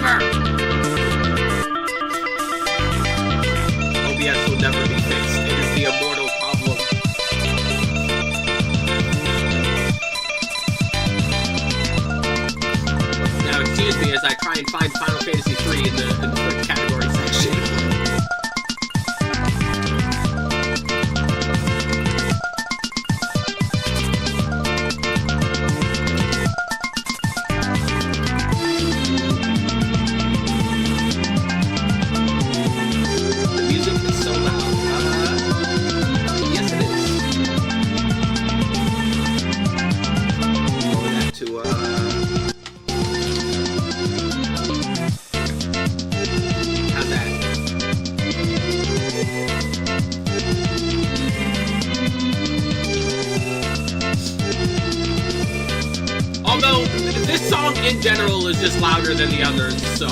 forever! OBS will never be fixed. It is the immortal problem. Now, excuse me as I try and find Final Fantasy III in the quick category section. Although, this song in general is just louder than the others, so...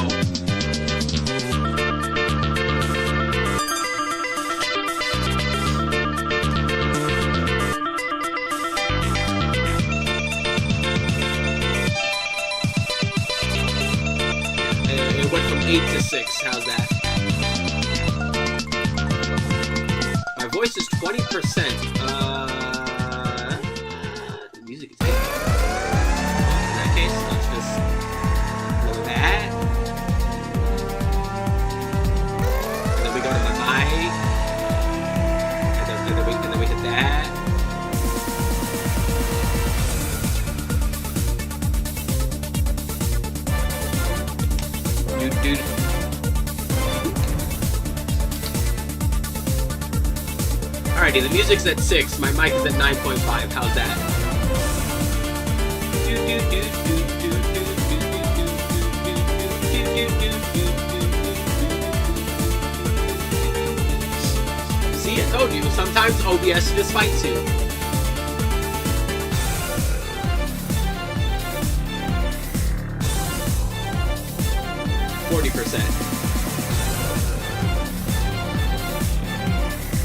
It went from 8 to 6, how's that? My voice is 20%, the music is good. Alrighty, the music's at 6, my mic is at 9.5, how's that? See, I told you, sometimes OBS just fights you.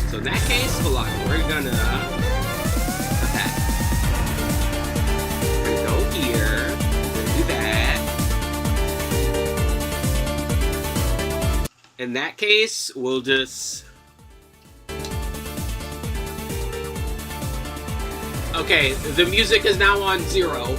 So in that case, hold on, we're gonna attack. We're gonna go here, we're gonna do that. In that case, we'll just... Okay, the music is now on 0.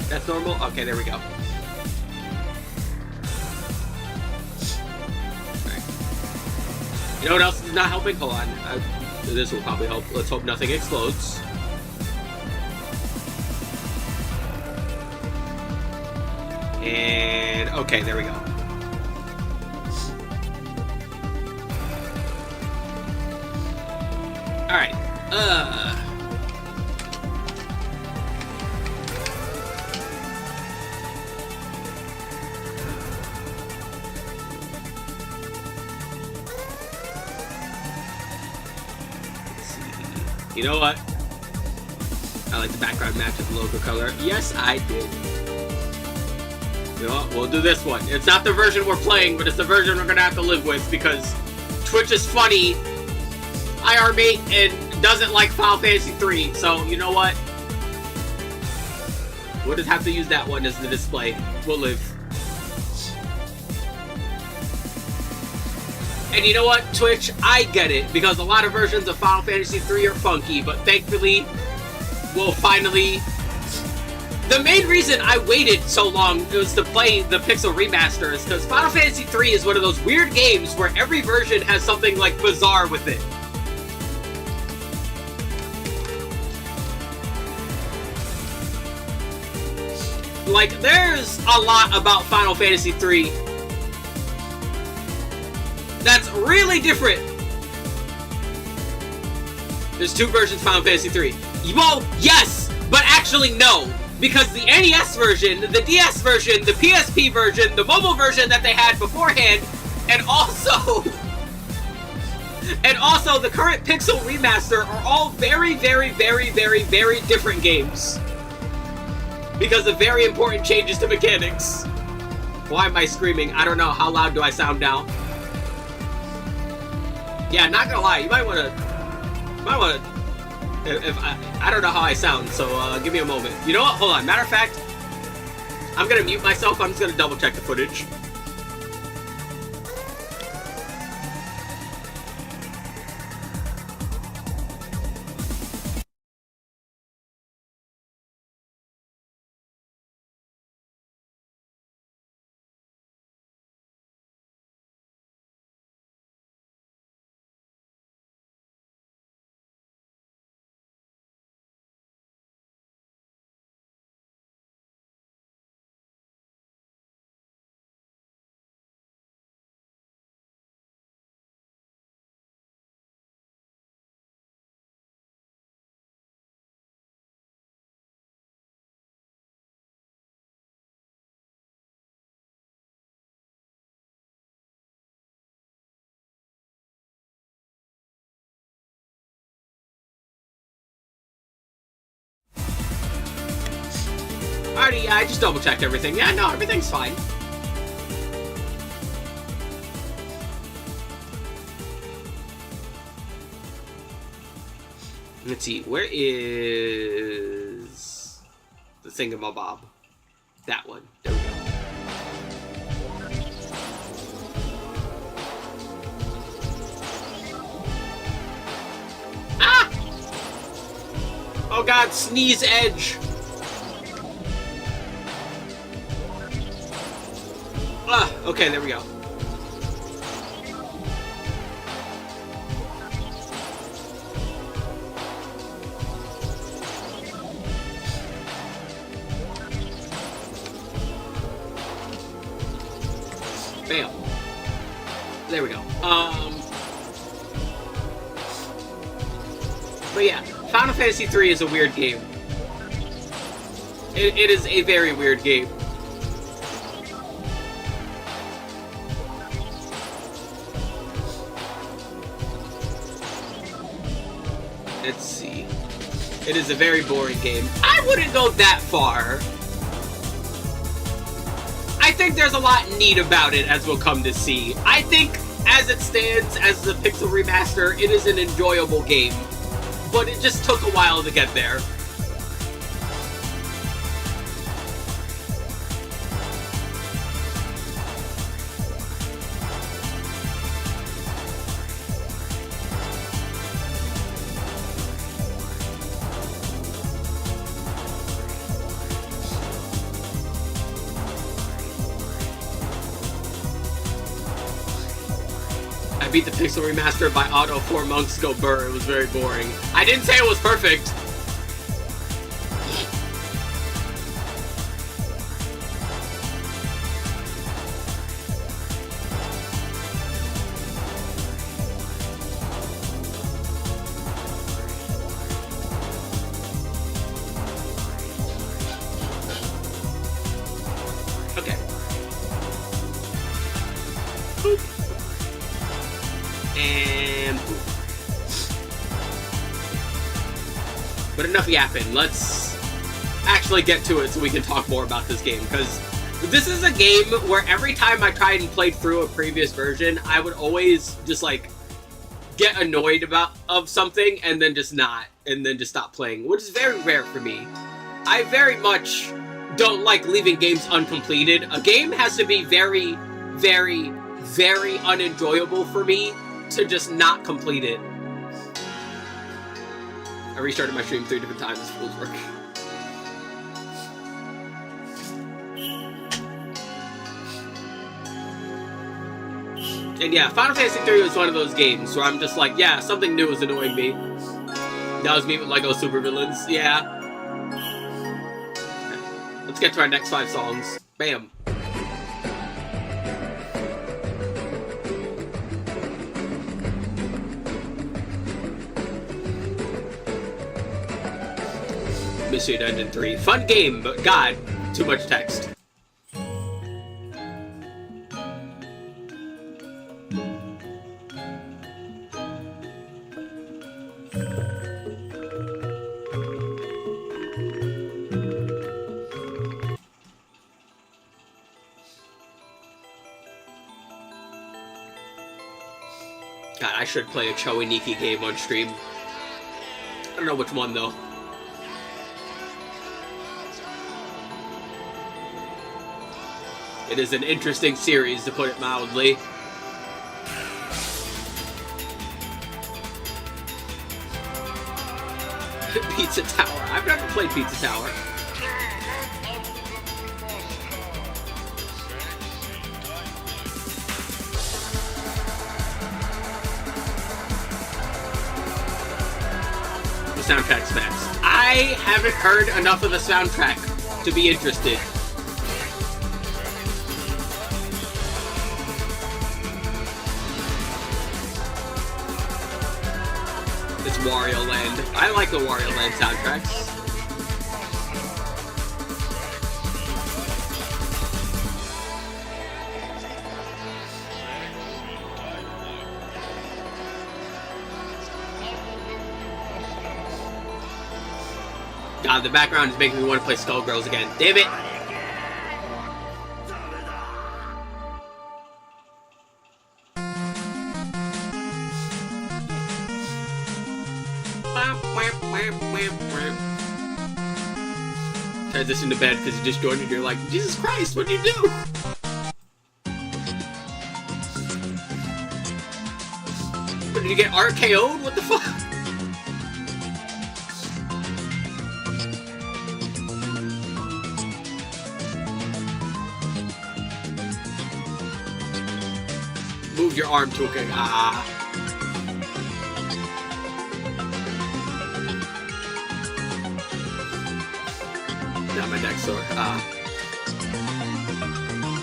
That's normal? Okay, there we go. Right. You know what else is not helping? Hold on. This will probably help. Let's hope nothing explodes. And okay, there we go. Alright, let's see. You know what? I like the background match with the logo color. Yes, I did. You know what? We'll do this one. It's not the version we're playing, but it's the version we're gonna have to live with because Twitch is funny. IR mate and doesn't like Final Fantasy III, so you know what? We'll just have to use that one as the display. We'll live. And you know what, Twitch? I get it, because a lot of versions of Final Fantasy III are funky, but thankfully, we'll finally... The main reason I waited so long was to play the Pixel Remaster is because Final Fantasy III is one of those weird games where every version has something, like, bizarre with it. Like, there's a lot about Final Fantasy III that's really different. There's 2 versions of Final Fantasy III. Well, yes, but actually no. Because the NES version, the DS version, the PSP version, the mobile version that they had beforehand, and also the current Pixel Remaster are all very, very, very, very, very different games. Because of very important changes to mechanics. Why am I screaming? I don't know. How loud do I sound now? Yeah, not gonna lie, you might wanna, if I don't know how I sound, so give me a moment. You know what? Hold on. Matter of fact, I'm gonna mute myself. I'm just gonna double check the footage. Alrighty, yeah, I just double checked everything. Yeah, no, everything's fine. Let's see, where is the thingamabob? That one. There we go. Ah! Oh god, sneeze edge! Ah, okay, there we go. Bam. There we go. But yeah, Final Fantasy III is a weird game. It is a very weird game. Let's see. It is a very boring game. I wouldn't go that far. I think there's a lot neat about it, as we'll come to see. I think, as it stands, as the Pixel Remaster, it is an enjoyable game. But it just took a while to get there. I beat the Pixel Remaster by auto 4 months go burr. It was very boring. I didn't say it was perfect. Okay. Boop. And boop. But enough yapping. Let's actually get to it so we can talk more about this game, because this is a game where every time I tried and played through a previous version, I would always just like get annoyed of something and then just not, and then just stop playing, which is very rare for me. I very much don't like leaving games uncompleted. A game has to be very, very, very unenjoyable for me to just not complete it. I restarted my stream 3 different times. Fools work. And yeah, Final Fantasy III was one of those games where I'm just like, yeah, something new is annoying me. That was me with LEGO Supervillains. Yeah. Okay. Let's get to our next 5 songs. Bam. Mystery Dungeon 3. Fun game, but god, too much text. God, I should play a Choi Nikki game on stream. I don't know which one, though. It is an interesting series, to put it mildly. Pizza Tower. I've never played Pizza Tower. The soundtrack smacks. I haven't heard enough of the soundtrack to be interested. It's Wario Land. I like the Wario Land soundtracks. God, the background is making me want to play Skullgirls again. Damn it! Transition to bed because you just joined and you're like, Jesus Christ, what'd you do? What, did you get RKO'd? What the fuck? Move your arm to a Now my neck's sore.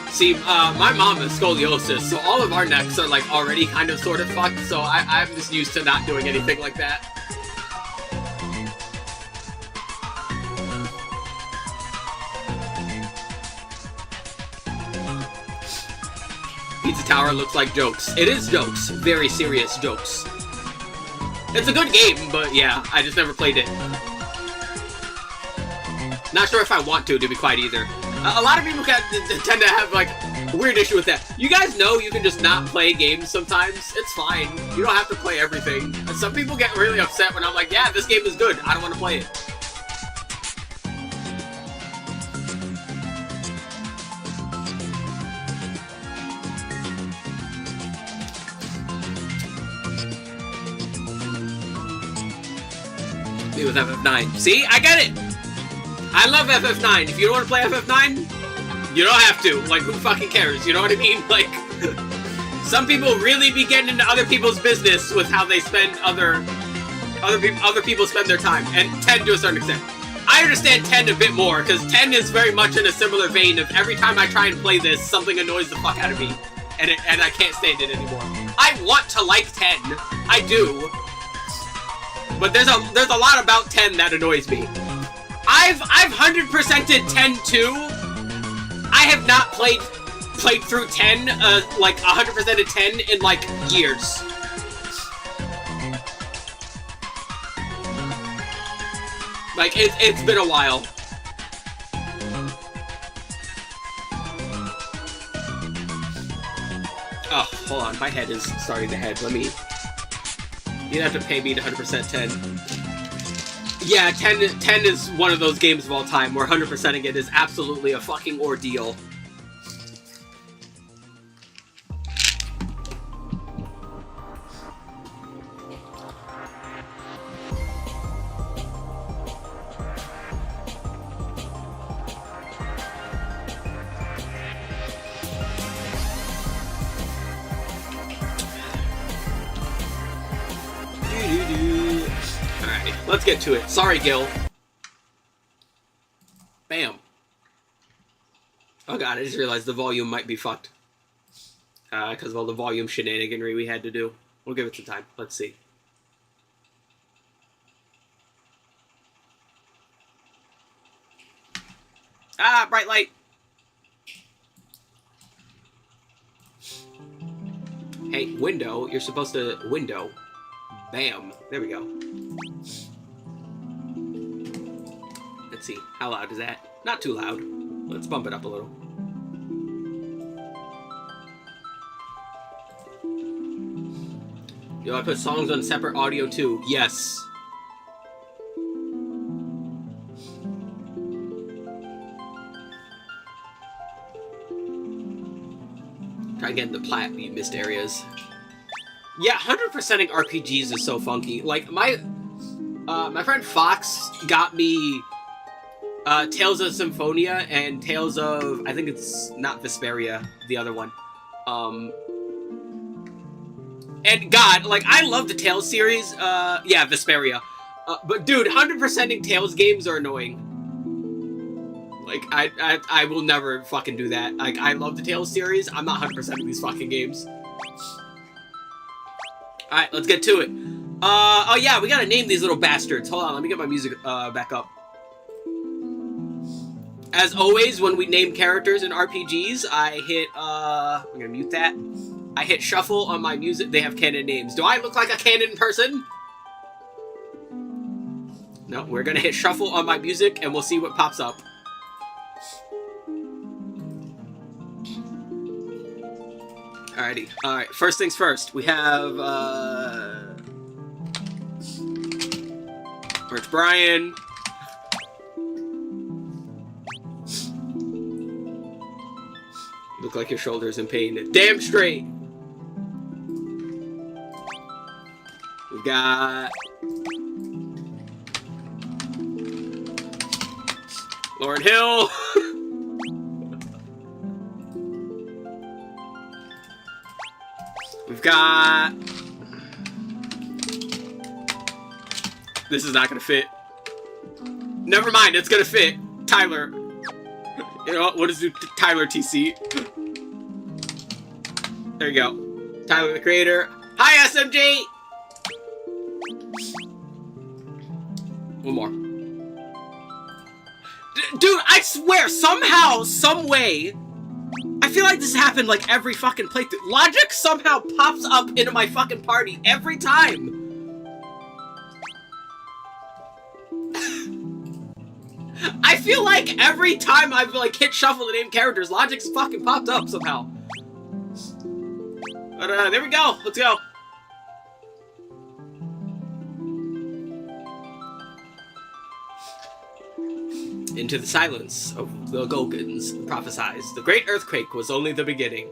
See, my mom has scoliosis, so all of our necks are like already kind of sort of fucked, so I'm just used to not doing anything like that. Pizza Tower looks like jokes. It is jokes. Very serious jokes. It's a good game, but yeah, I just never played it. Not sure if I want to be quite either. A lot of people tend to have, like, a weird issue with that. You guys know you can just not play games sometimes. It's fine. You don't have to play everything. And some people get really upset when I'm like, yeah, this game is good. I don't want to play it. Me with FF9. See? I get it! I love FF9. If you don't want to play FF9, you don't have to. Like, who fucking cares? You know what I mean? Like, some people really be getting into other people's business with how they spend other people spend their time, and 10 to a certain extent. I understand 10 a bit more, because 10 is very much in a similar vein of every time I try and play this, something annoys the fuck out of me, and I can't stand it anymore. I want to like 10. I do. But there's a lot about 10 that annoys me. I've 100%ed 10 too. I have not played through 10, like 100%ed 10 in like years. Like it's been a while. Oh, hold on, my head is starting to head. Let me. You'd have to pay me to 100% 10. Yeah, 10 is one of those games of all time where 100%ing it is absolutely a fucking ordeal. Let's get to it. Sorry, Gil. Bam. Oh god, I just realized the volume might be fucked. Because of all the volume shenaniganry we had to do. We'll give it some time. Let's see. Ah, bright light. Hey, window. You're supposed to... Window. Bam. There we go. Let's see. How loud is that? Not too loud. Let's bump it up a little. Do I put songs on separate audio too? Yes. Try and get in the plat you missed areas. Yeah, 100%ing RPGs is so funky. Like, my friend Fox got me Tales of Symphonia and Tales of... I think it's not Vesperia, the other one. And God, like, I love the Tales series. Yeah, Vesperia. But dude, 100%ing Tales games are annoying. Like, I will never fucking do that. Like, I love the Tales series. I'm not 100%ing these fucking games. Alright, let's get to it. Oh yeah, we gotta name these little bastards. Hold on, let me get my music back up. As always, when we name characters in RPGs, I hit, I'm gonna mute that. I hit shuffle on my music. They have canon names. Do I look like a canon person? No, we're gonna hit shuffle on my music and we'll see what pops up. Alrighty. Alright, first things first. We have, Rich Brian. Look like your shoulder's in pain. Damn straight! We got... Lauren Hill. We've got... This is not gonna fit. Never mind, it's gonna fit. Tyler. You know what is Tyler TC? There you go. Tyler the Creator. Hi, SMG! One more. Dude, I swear, somehow, some way, I feel like this happened like every fucking playthrough. Logic somehow pops up into my fucking party every time. I feel like every time I've like hit shuffle to name characters, Logic's fucking popped up somehow. But there we go. Let's go. Into the silence of the Golgans prophesies, the great earthquake was only the beginning.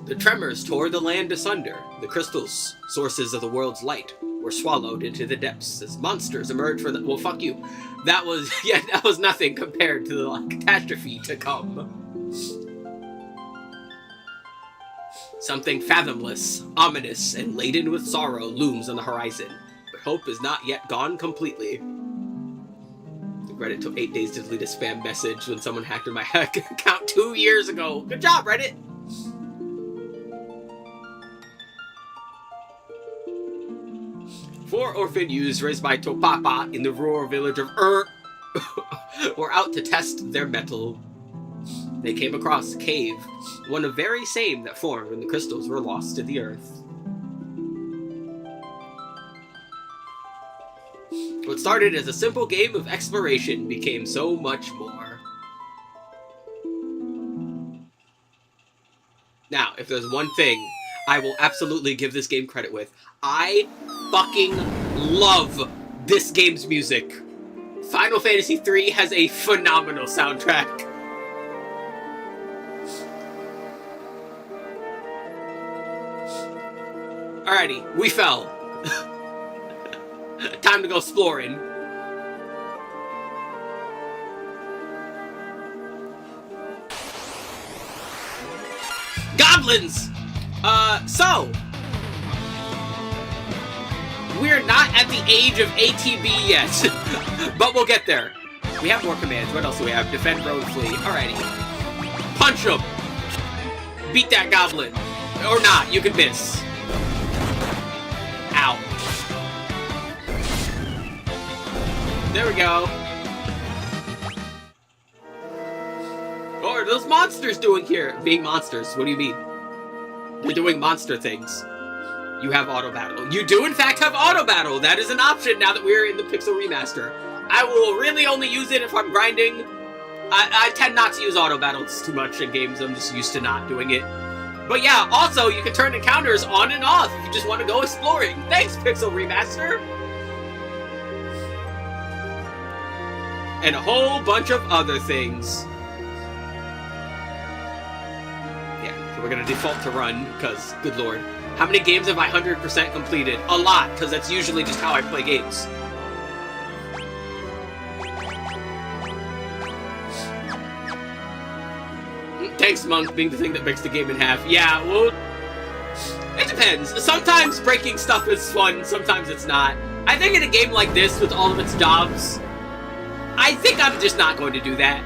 The tremors tore the land asunder. The crystals, sources of the world's light, were swallowed into the depths as monsters emerged from the... Well, fuck you. That was... Yeah, that was nothing compared to the catastrophe to come. Something fathomless, ominous, and laden with sorrow looms on the horizon, but hope is not yet gone completely. Reddit took 8 days to delete a spam message when someone hacked in my account 2 years ago. Good job, Reddit! Four orphan youths raised by Topapa in the rural village of were out to test their mettle. They came across a cave, one of very same that formed when the crystals were lost to the earth. What started as a simple game of exploration became so much more. Now, if there's one thing I will absolutely give this game credit with, I fucking love this game's music. Final Fantasy III has a phenomenal soundtrack. Alrighty, we fell. Time to go exploring. Goblins! So... We're not at the age of ATB yet, but we'll get there. We have more commands. What else do we have? Defend, road, flee. Alrighty. Punch him! Beat that goblin. Or not, you can miss. Ow. There we go. What are those monsters doing here? Being monsters, what do you mean? They're doing monster things. You have auto battle. You do in fact have auto battle. That is an option now that we're in the Pixel Remaster. I will really only use it if I'm grinding. I tend not to use auto battles too much in games. I'm just used to not doing it. But yeah, also, you can turn encounters on and off if you just want to go exploring. Thanks, Pixel Remaster! And a whole bunch of other things. Yeah, so we're gonna default to run, because, good lord. How many games have I 100% completed? A lot, because that's usually just how I play games. Thanks, Monk, being the thing that breaks the game in half. Yeah, well, it depends. Sometimes breaking stuff is fun, sometimes it's not. I think in a game like this, with all of its jobs, I think I'm just not going to do that.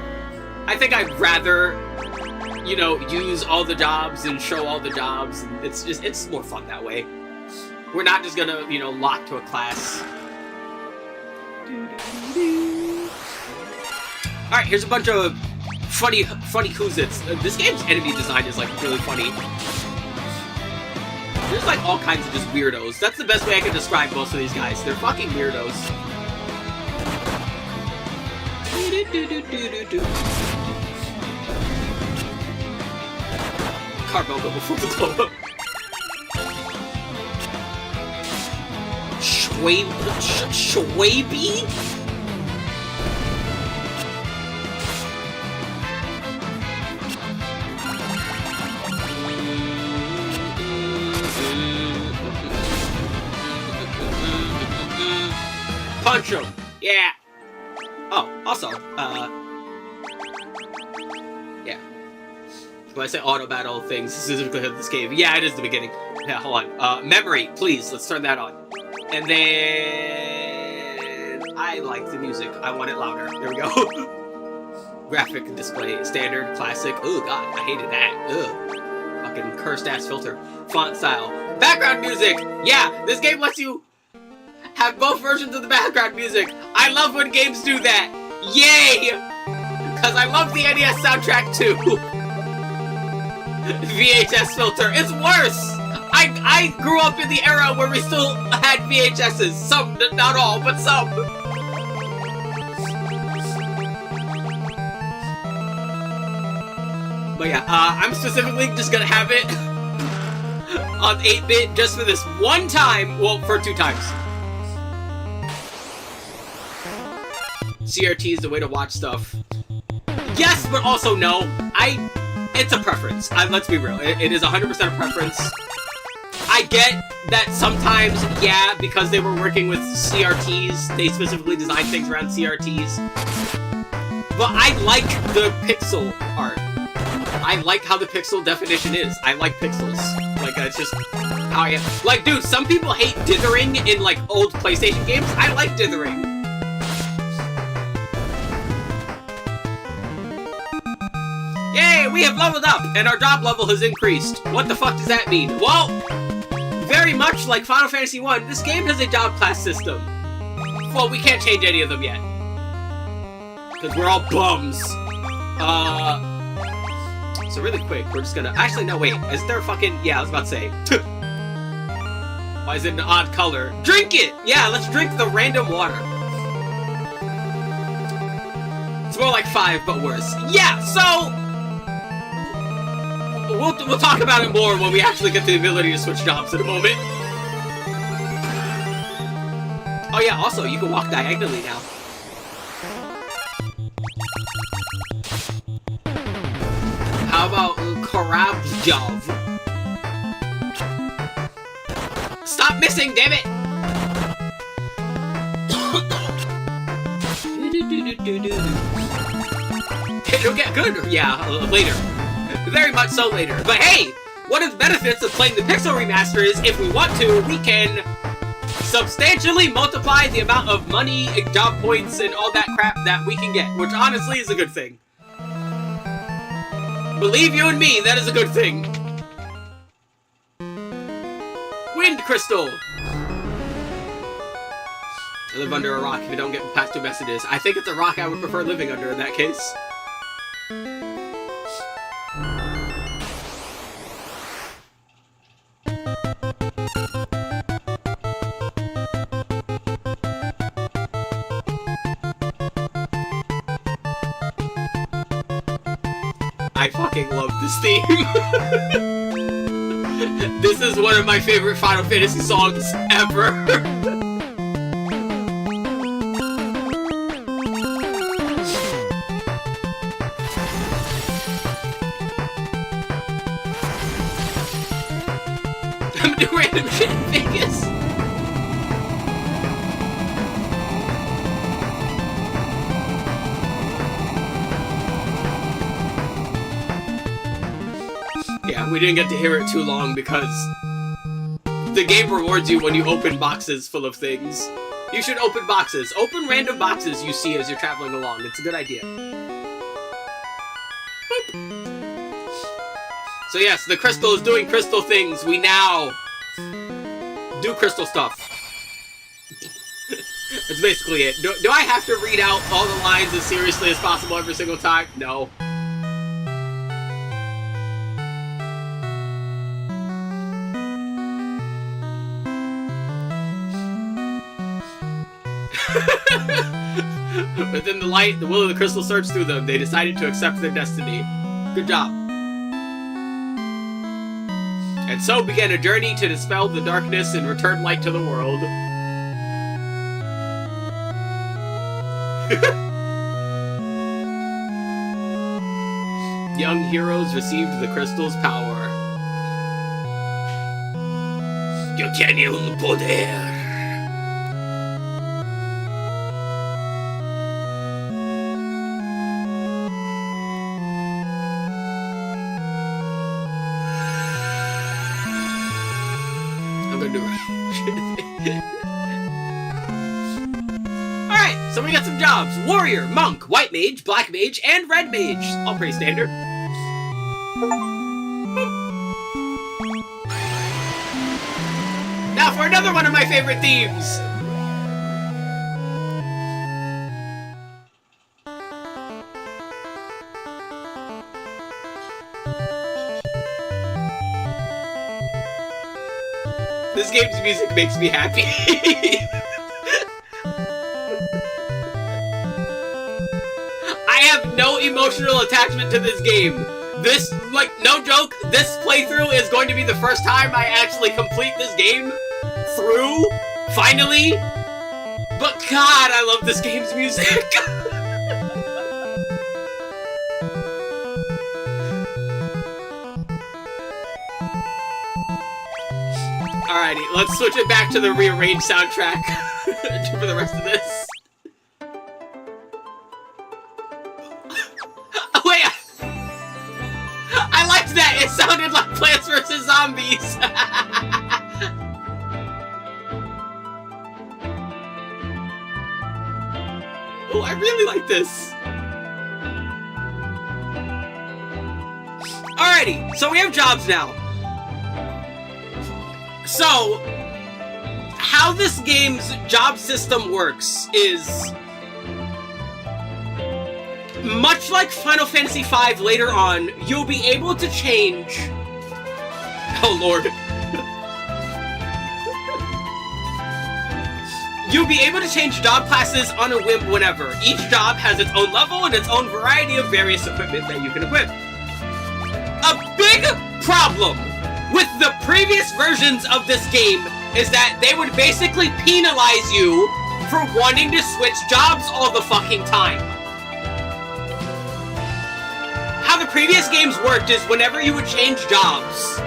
I think I'd rather, you know, use all the jobs and show all the jobs. It's more fun that way. We're not just gonna, you know, lock to a class. Alright, here's a bunch of funny Kuzits. This game's enemy design is, like, really funny. There's, like, all kinds of just weirdos. That's the best way I can describe most of these guys. They're fucking weirdos. Carbuncle before the glow up. Schwaby? Punch him! Yeah! Oh, also, yeah. When I say auto battle things, specifically in this game, yeah, it is the beginning. Yeah, hold on. Memory, please, let's turn that on. And then... I like the music. I want it louder. There we go. Graphic display, standard, classic. Oh god, I hated that. Ugh. Fucking cursed-ass filter. Font style. Background music! Yeah, this game lets you have both versions of the background music. I love when games do that. Yay! Because I love the NES soundtrack too. VHS filter. It's worse! I grew up in the era where we still had VHSs. Some, not all, but some. But yeah, I'm specifically just gonna have it on 8-bit just for this one time. Well, for 2 times. CRT is the way to watch stuff. Yes, but also no. It's a preference. Let's be real. It is 100% a preference. I get that sometimes, yeah, because they were working with CRTs, they specifically designed things around CRTs. But I like the pixel art. I like how the pixel definition is. I like pixels. Like, that's just how I am. Like, dude, some people hate dithering in, like, old PlayStation games. I like dithering. Yay, we have leveled up, and our job level has increased. What the fuck does that mean? Well, very much like Final Fantasy 1, this game has a job class system. Well, we can't change any of them yet. Because we're all bums. So really quick, we're just gonna... Actually, no, wait. Is there a fucking... Yeah, I was about to say. Why is it an odd color? Drink it! Yeah, let's drink the random water. It's more like 5, but worse. Yeah, so... We'll talk about it more when we actually get the ability to switch jobs in a moment. Oh yeah, also, you can walk diagonally now. How about Karabjov? Stop missing, damn it! It'll get good, yeah, later. Very much so later. But hey, one of the benefits of playing the Pixel Remaster is, if we want to, we can substantially multiply the amount of money and job points and all that crap that we can get, which honestly is a good thing. Believe you and me, that is a good thing. Wind Crystal! I live under a rock if you don't get past 2 messages. I think it's a rock I would prefer living under in that case. I fucking love this theme. This is one of my favorite Final Fantasy songs ever. I'm doing random shit in Vegas. Yeah, we didn't get to hear it too long because the game rewards you when you open boxes full of things. You should open boxes. Open random boxes you see as you're traveling along. It's a good idea. Boop. So yes, the crystal is doing crystal things. We now do crystal stuff. That's basically it. Do I have to read out all the lines as seriously as possible every single time? No. But then the light, the will of the crystal surged through them. They decided to accept their destiny. Good job. And so began a journey to dispel the darkness and return light to the world. Young heroes received the crystal's power. Yo tiene un poder. Alright, so we got some jobs. Warrior, monk, white mage, black mage, and red mage. All pretty standard. Now for another one of my favorite themes. This game's music makes me happy. I have no emotional attachment to this game. This, like, no joke, this playthrough is going to be the first time I actually complete this game through, finally. But God, I love this game's music. Alrighty, let's switch it back to the rearranged soundtrack for the rest of this. Oh, wait! I liked that! It sounded like Plants vs. Zombies! Oh, I really like this! Alrighty, so we have jobs now. So, how this game's job system works is, much like Final Fantasy V later on, you'll be able to change... Oh lord. You'll be able to change job classes on a whim whenever. Each job has its own level and its own variety of various equipment that you can equip. A big problem with the previous versions of this game is that they would basically penalize you for wanting to switch jobs all the fucking time. How the previous games worked is whenever you would change jobs,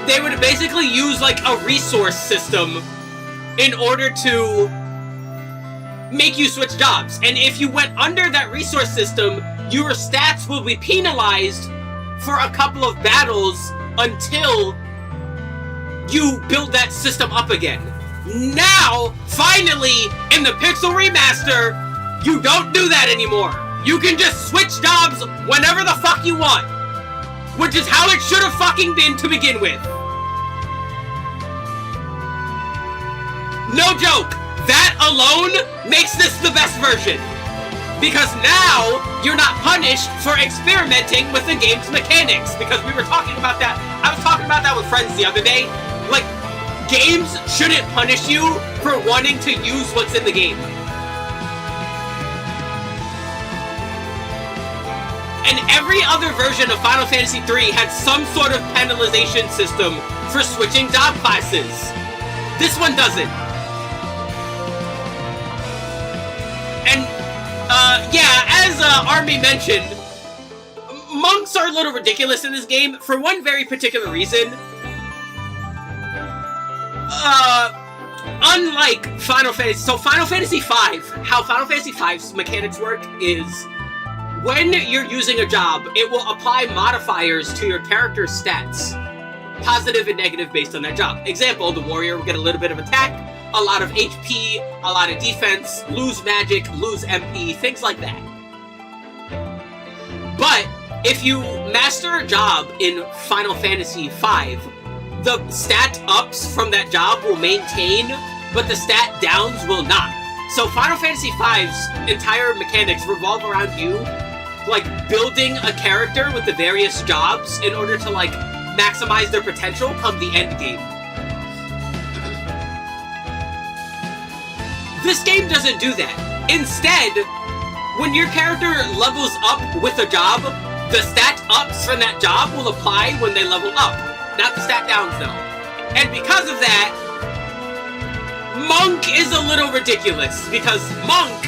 they would basically use like a resource system in order to make you switch jobs. And if you went under that resource system, your stats will be penalized for a couple of battles until you build that system up again. Now, finally, in the Pixel Remaster, you don't do that anymore. You can just switch jobs whenever the fuck you want. Which is how it should have fucking been to begin with. No joke, that alone makes this the best version. Because now, you're not punished for experimenting with the game's mechanics. Because we were talking about that, I was talking about that with friends the other day. Like, games shouldn't punish you for wanting to use what's in the game. And every other version of Final Fantasy III had some sort of penalization system for switching job classes. This one doesn't. And, yeah, as Army mentioned, monks are a little ridiculous in this game for one very particular reason. Unlike Final Fantasy... So Final Fantasy V, how Final Fantasy V's mechanics work is... when you're using a job, it will apply modifiers to your character's stats. Positive and negative based on that job. Example, the warrior will get a little bit of attack, a lot of HP, a lot of defense, lose magic, lose MP, things like that. But if you master a job in Final Fantasy V, the stat ups from that job will maintain, but the stat downs will not. So Final Fantasy V's entire mechanics revolve around you like building a character with the various jobs in order to like maximize their potential come the end game. This game doesn't do that. Instead, when your character levels up with a job, the stat ups from that job will apply when they level up, not the stat downs though. And because of that, Monk is a little ridiculous because Monk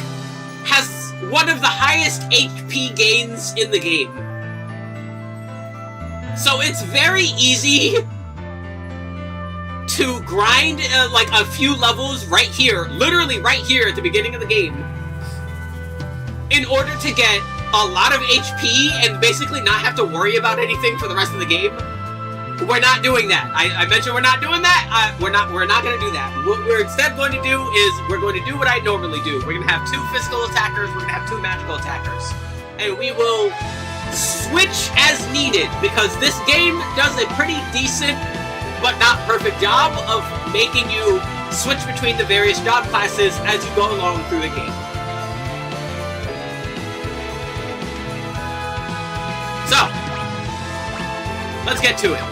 has one of the highest HP gains in the game. So it's very easy to grind like a few levels right here, literally right here at the beginning of the game, in order to get a lot of HP and basically not have to worry about anything for the rest of the game. We're not doing that. I mentioned we're not doing that. We're not going to do that. What we're instead going to do is we're going to do what I normally do. We're going to have 2 physical attackers. We're going to have 2 magical attackers. And we will switch as needed because this game does a pretty decent but not perfect job of making you switch between the various job classes as you go along through the game. So, let's get to it.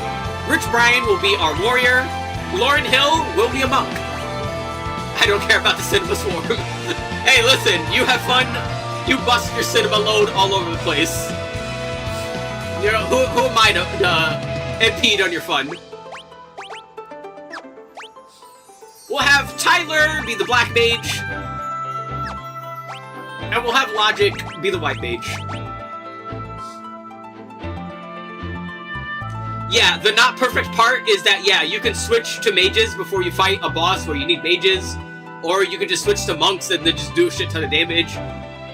Rich Brian will be our warrior. Lauren Hill will be a monk. I don't care about the cinema swarm. Hey, listen, you have fun. You bust your cinema load all over the place. You know, who am I to impede on your fun? We'll have Tyler be the black mage. And we'll have Logic be the white mage. Yeah, the not perfect part is that, yeah, you can switch to mages before you fight a boss where you need mages, or you can just switch to monks and then just do a shit ton of damage.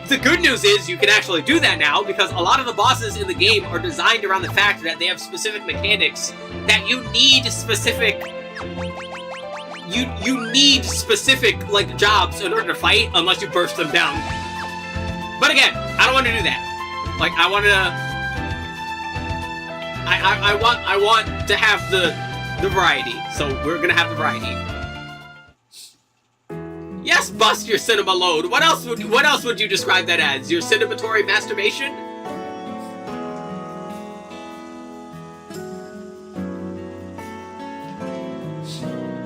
The good news is you can actually do that now, because a lot of the bosses in the game are designed around the fact that they have specific mechanics that you need specific... You need specific, like, jobs in order to fight, unless you burst them down. But again, I don't want to do that. Like, I want to... I want to have the variety, so we're gonna have the variety. Yes, bust your cinema load. What else would you describe that as? Your cinematory masturbation?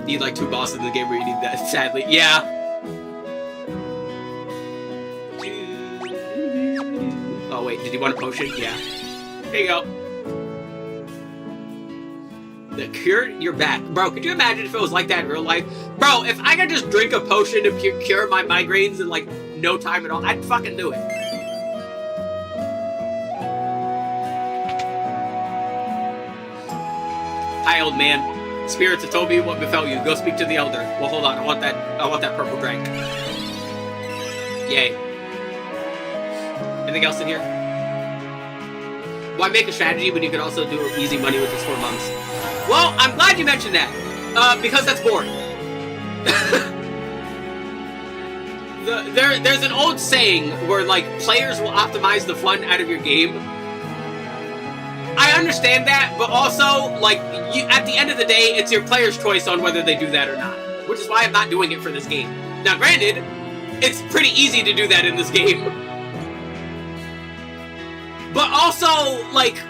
Need like 2 bosses in the game where you need that, sadly. Yeah. Oh wait, did you want a potion? Yeah. Here you go. The cure your back. Bro, could you imagine if it was like that in real life? Bro, if I could just drink a potion to cure my migraines in like no time at all, I'd fucking do it. Hi, old man. Spirits have told me what befell you. Go speak to the elder. Well, hold on. I want that purple drink. Yay. Anything else in here? Why make a strategy when you can also do easy money with this 4 months? Well, I'm glad you mentioned that, because that's boring. There's an old saying where, like, players will optimize the fun out of your game. I understand that, but also, like, at the end of the day, it's your player's choice on whether they do that or not. Which is why I'm not doing it for this game. Now, granted, it's pretty easy to do that in this game. But also, like...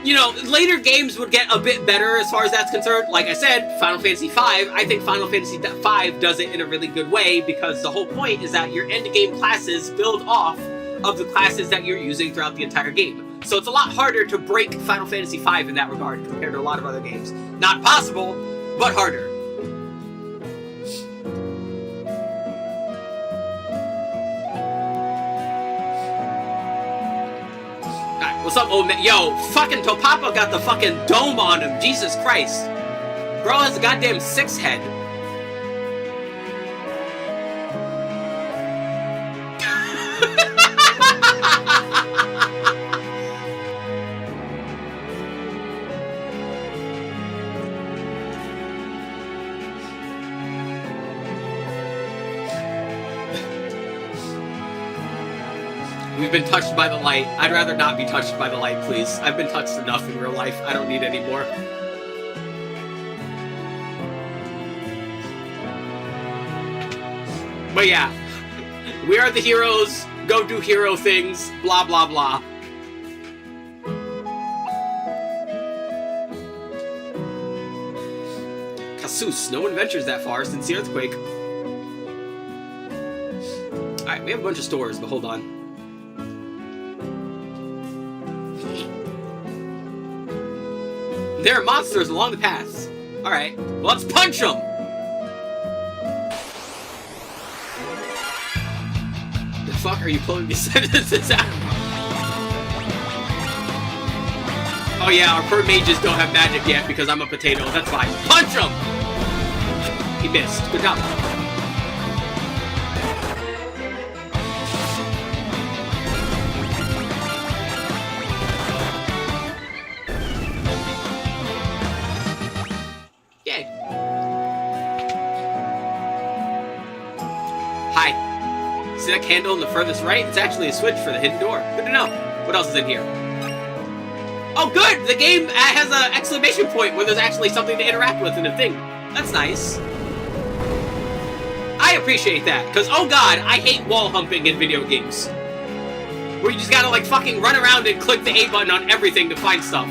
You know, later games would get a bit better as far as that's concerned. Like I said, Final Fantasy V, I think Final Fantasy V does it in a really good way because the whole point is that your endgame classes build off of the classes that you're using throughout the entire game. So it's a lot harder to break Final Fantasy V in that regard compared to a lot of other games. Not possible, but harder. Alright, what's up, old man? Yo, fucking Topapa got the fucking dome on him. Jesus Christ. Bro has a goddamn 6 head. We've been touched by the light. I'd rather not be touched by the light, please. I've been touched enough in real life. I don't need any more. But yeah, we are the heroes. Go do hero things. Blah, blah, blah. Casus. No one ventures that far since the earthquake. Alright, we have a bunch of stores, but hold on. There are monsters along the paths. Alright, well, let's punch them! The fuck are you pulling these sentences out? Oh yeah, our per mages don't have magic yet because I'm a potato. That's fine. Punch him! He missed. Good job. See that candle in the furthest right? It's actually a switch for the hidden door. Good to know. What else is in here? Oh, good! The game has an exclamation point where there's actually something to interact with in a thing. That's nice. I appreciate that, because, oh god, I hate wall humping in video games. Where you just gotta, like, fucking run around and click the A button on everything to find stuff.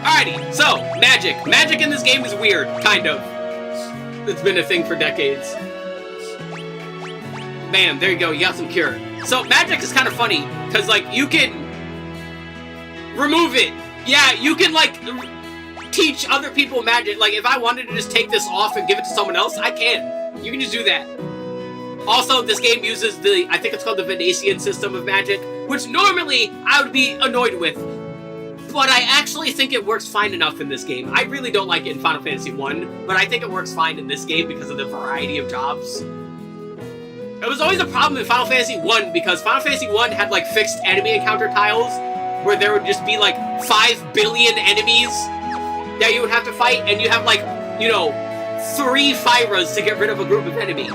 Alrighty, so, magic. Magic in this game is weird, kind of. It's been a thing for decades. Bam, there you go, you got some cure. So, magic is kind of funny, because, like, you can remove it. Yeah, you can, like, teach other people magic. Like, if I wanted to just take this off and give it to someone else, I can. You can just do that. Also, this game uses the, I think it's called the Venetian system of magic, which normally I would be annoyed with. But I actually think it works fine enough in this game. I really don't like it in Final Fantasy 1, but I think it works fine in this game because of the variety of jobs. It was always a problem in Final Fantasy 1 because Final Fantasy 1 had like fixed enemy encounter tiles where there would just be like 5 billion enemies that you would have to fight, and you have like, you know, 3 Fyras to get rid of a group of enemy.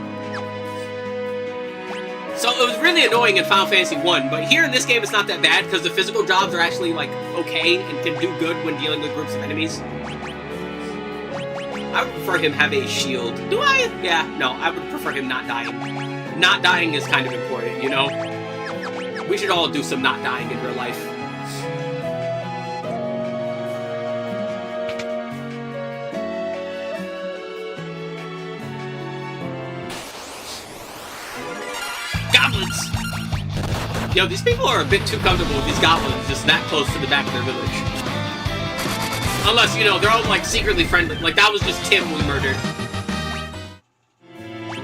So it was really annoying in Final Fantasy 1, but here in this game it's not that bad because the physical jobs are actually like okay and can do good when dealing with groups of enemies. I would prefer him have a shield. Do I? Yeah, no, I would prefer him not dying. Not dying is kind of important, you know? We should all do some not dying in real life. Goblins! Yo, these people are a bit too comfortable with these goblins just that close to the back of their village. Unless, you know, they're all, like, secretly friendly. Like, that was just Tim we murdered.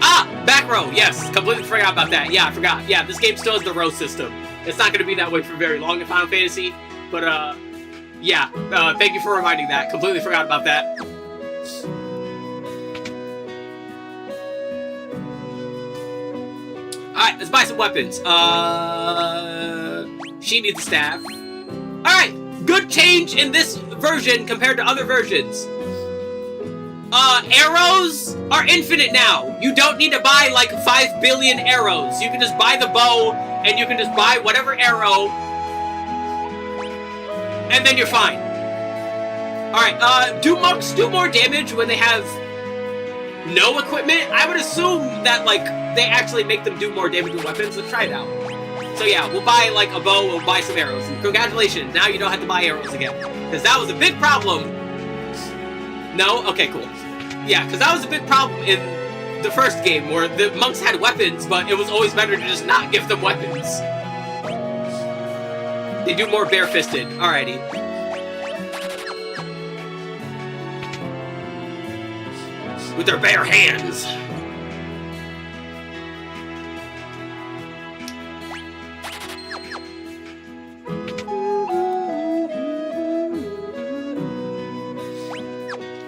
Ah! Back row! Yes, completely forgot about that. Yeah, I forgot. Yeah, this game still has the row system. It's not going to be that way for very long in Final Fantasy. But, yeah. Thank you for reminding that. Completely forgot about that. Alright, let's buy some weapons. She needs a staff. Alright, good change in this version compared to other versions. Arrows are infinite now. You don't need to buy like 5 billion arrows. You can just buy the bow, and you can just buy whatever arrow, and then you're fine. Alright, do monks do more damage when they have no equipment? I would assume that, like, they actually make them do more damage with weapons. Let's try it out. So yeah, we'll buy, like, a bow, we'll buy some arrows. And congratulations, now you don't have to buy arrows again. Because that was a big problem. No? Okay, cool. Yeah, because that was a big problem in the first game, where the monks had weapons, but it was always better to just not give them weapons. They do more bare-fisted. Alrighty. With their bare hands.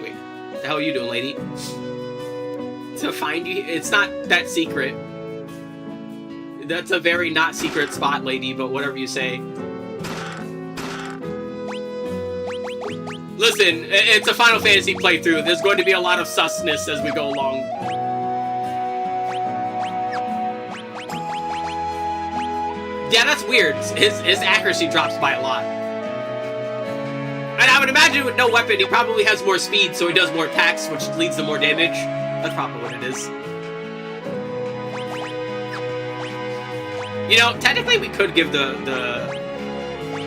Wait, what the hell are you doing, lady? To find you, it's not that secret. That's a very not secret spot, lady, but whatever you say. Listen, it's a Final Fantasy playthrough. There's going to be a lot of susness as we go along. Yeah, that's weird. His accuracy drops by a lot. And I would imagine with no weapon, he probably has more speed, so he does more attacks, which leads to more damage. That's probably what it is. You know, technically we could give the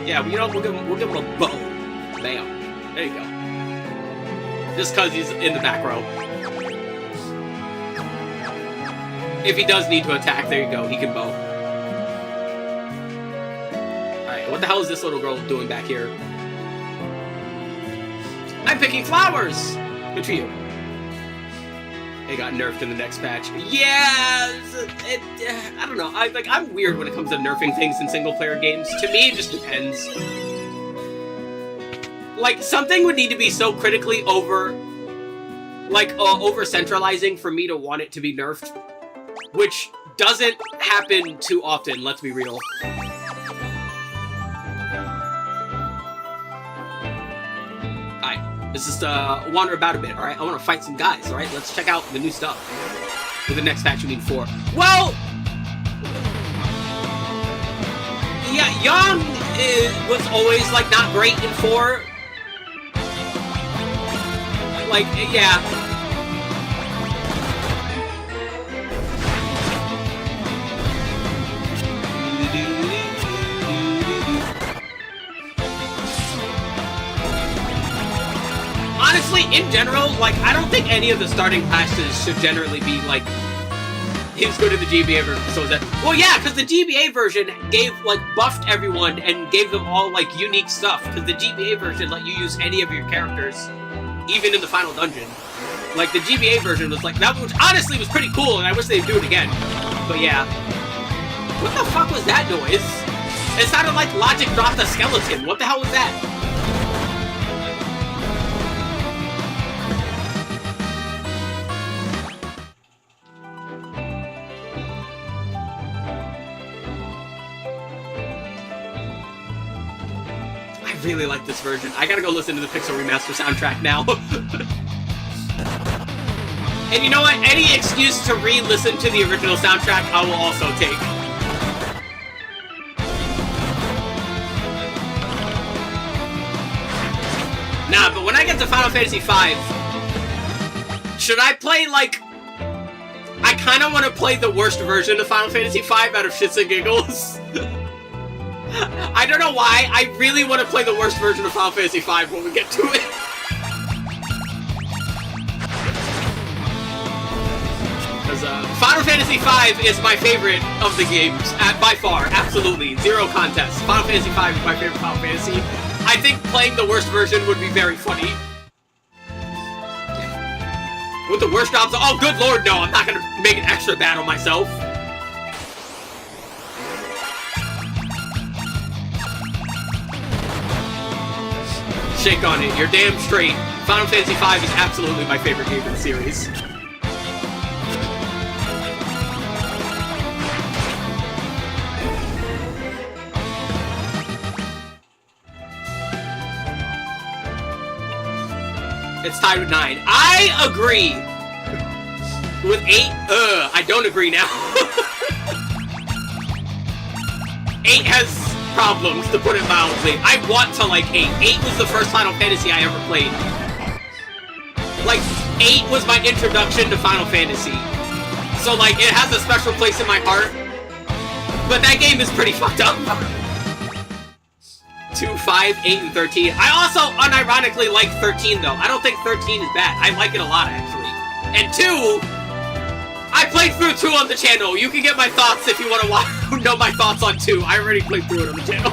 yeah, you know, we'll give him a bow. Bam. There you go. Just because he's in the back row. If he does need to attack, there you go. He can bow. Alright, what the hell is this little girl doing back here? I'm picking flowers! Good for you. It got nerfed in the next patch. Yeah! I don't know. I'm weird when it comes to nerfing things in single-player games. To me, it just depends. Like, something would need to be so critically over-centralizing for me to want it to be nerfed. Which doesn't happen too often, let's be real. Alright, let's just wander about a bit, alright? I want to fight some guys, alright? Let's check out the new stuff. With the next patch, we need 4. Well! Yeah, Young was always, like, not great in 4. Like, yeah. Honestly, in general, like, I don't think any of the starting classes should generally be, like, he's good at the GBA version, so is that. Well, yeah, because the GBA version gave, like, buffed everyone and gave them all, like, unique stuff, because the GBA version let you use any of your characters. Even in the final dungeon. Like, the GBA version was like that, which honestly was pretty cool, and I wish they'd do it again. But yeah. What the fuck was that noise? It sounded like Logic dropped a skeleton. What the hell was that? I really like this version. I gotta go listen to the Pixel Remaster soundtrack now. And you know what? Any excuse to re-listen to the original soundtrack, I will also take. Nah, but when I get to Final Fantasy V, should I play, like... I kind of want to play the worst version of Final Fantasy V out of shits and giggles. I don't know why. I really want to play the worst version of Final Fantasy V when we get to it. Because Final Fantasy V is my favorite of the games, by far, absolutely. Zero contest. Final Fantasy V is my favorite Final Fantasy. I think playing the worst version would be very funny. With the worst jobs, oh good lord, no, I'm not going to make it extra bad on myself. Shake on it, you're damn straight. Final Fantasy V is absolutely my favorite game in the series. It's tied with 9. I agree! With 8, I don't agree now. 8 has problems, to put it mildly. I want to like 8. 8 was the first Final Fantasy I ever played. Like, 8 was my introduction to Final Fantasy. So, like, it has a special place in my heart. But that game is pretty fucked up. 2, 5, 8, and 13. I also unironically like 13, though. I don't think 13 is bad. I like it a lot, actually. And 2, I played through 2 on the channel. You can get my thoughts if you want to know my thoughts on 2. I already played through it on the channel.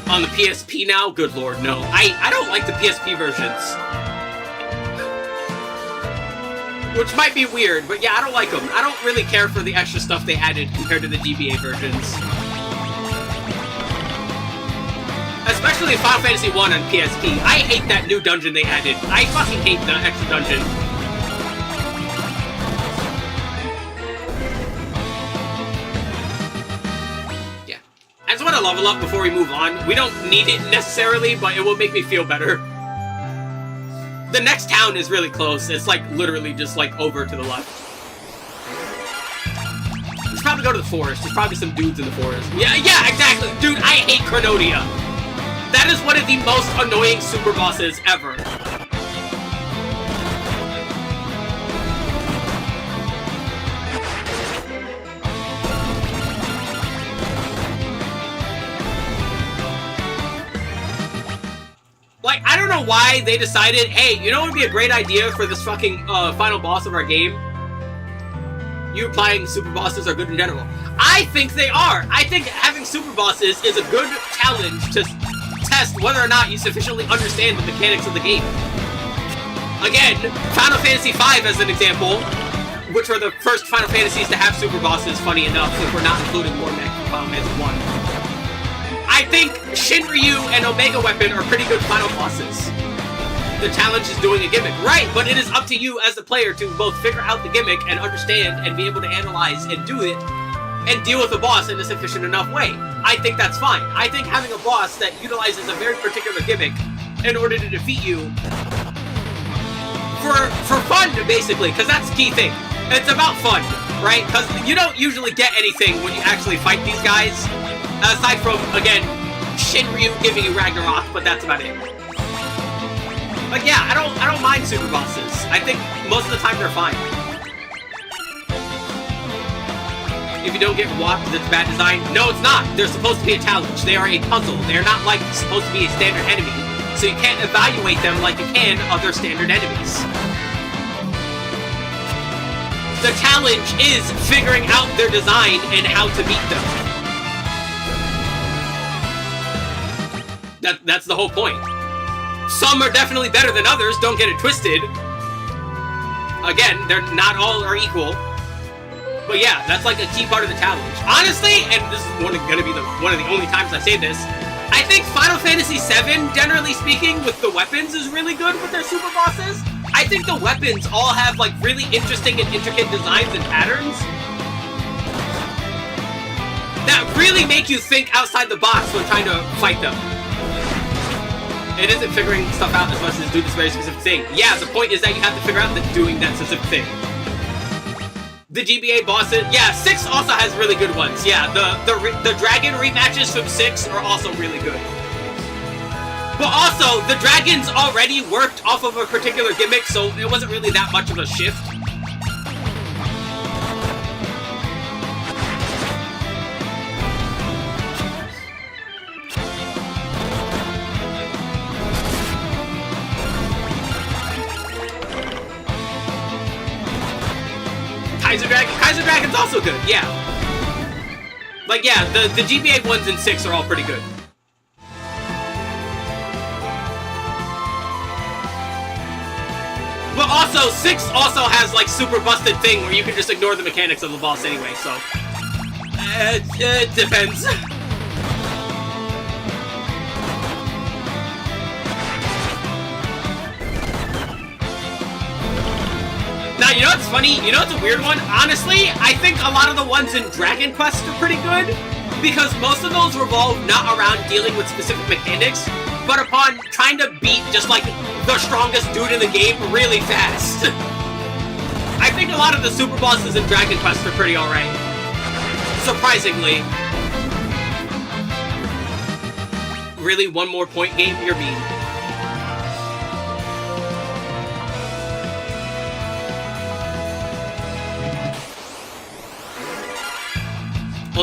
On the PSP now? Good lord, no. I don't like the PSP versions. Which might be weird, but yeah, I don't like them. I don't really care for the extra stuff they added compared to the GBA versions. Especially Final Fantasy 1 on PSP. I hate that new dungeon they added. I fucking hate the extra dungeon. Yeah. I just want to level up before we move on. We don't need it necessarily, but it will make me feel better. The next town is really close. It's like literally just like over to the left. We should probably go to the forest. There's probably some dudes in the forest. Yeah, exactly. Dude, I hate Cronodia. That is one of the most annoying super bosses ever. Like, I don't know why they decided, hey, you know what would be a great idea for this fucking final boss of our game? You applying super bosses are good in general. I think they are. I think having super bosses is a good challenge to test whether or not you sufficiently understand the mechanics of the game. Again, Final Fantasy V as an example, which were the first Final Fantasies to have super bosses, funny enough, if we're not including Warmech from Final Fantasy 1. I think Shinryu and Omega Weapon are pretty good final bosses. The challenge is doing a gimmick. Right, but it is up to you as the player to both figure out the gimmick and understand and be able to analyze and do it and deal with the boss in a sufficient enough way. I think that's fine. I think having a boss that utilizes a very particular gimmick in order to defeat you for fun, basically, because that's the key thing. It's about fun, right? Because you don't usually get anything when you actually fight these guys. Aside from, again, Shinryu giving you Ragnarok, but that's about it. But yeah, I don't mind super bosses. I think most of the time they're fine. If you don't get whopped, that's bad design. No, it's not. They're supposed to be a challenge. They are a puzzle. They're not like supposed to be a standard enemy. So you can't evaluate them like you can other standard enemies. The challenge is figuring out their design and how to beat them. That's the whole point. Some are definitely better than others, don't get it twisted. Again, they're not all are equal. But yeah, that's like a key part of the challenge. Honestly, and this is gonna be one of the only times I say this, I think Final Fantasy VII, generally speaking, with the weapons is really good with their super bosses. I think the weapons all have like really interesting and intricate designs and patterns that really make you think outside the box when trying to fight them. It isn't figuring stuff out as much as do this very specific thing. Yeah, the point is that you have to figure out that doing that specific thing. The GBA bosses, yeah, 6 also has really good ones. Yeah, the dragon rematches from 6 are also really good. But also, the dragons already worked off of a particular gimmick, so it wasn't really that much of a shift. Kaiser Dragon's also good, yeah. Like, yeah, the GBA ones in 6 are all pretty good. But also, 6 also has, like, super busted thing where you can just ignore the mechanics of the boss anyway, so... it depends. Now, you know what's funny? You know what's a weird one? Honestly, I think a lot of the ones in Dragon Quest are pretty good, because most of those revolve not around dealing with specific mechanics, but upon trying to beat just, like, the strongest dude in the game really fast. I think a lot of the super bosses in Dragon Quest are pretty alright. Surprisingly. Really, one more point game? You're mean.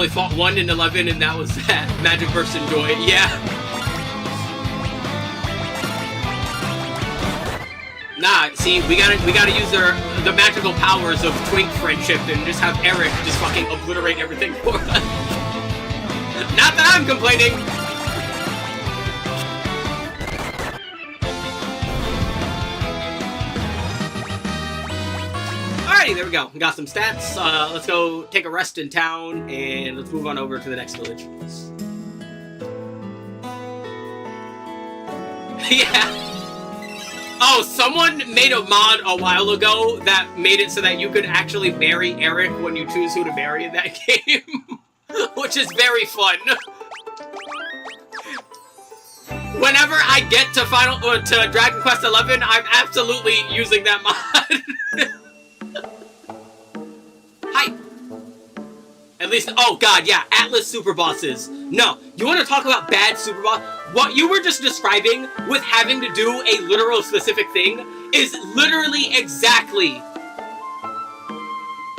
only fought one in 11, and that was that. Magic Burst and Joy. Yeah. Nah, see, we gotta use the magical powers of Twink friendship and just have Eric just fucking obliterate everything for us. Not that I'm complaining. Alrighty, there we go. We got some stats. Let's go take a rest in town, and let's move on over to the next village. Yeah. Oh, someone made a mod a while ago that made it so that you could actually marry Eric when you choose who to marry in that game, which is very fun. Whenever I get to to Dragon Quest XI, I'm absolutely using that mod. Hi. At least, oh god, yeah, Atlas super bosses. No, you want to talk about bad super boss? What you were just describing with having to do a literal specific thing is literally exactly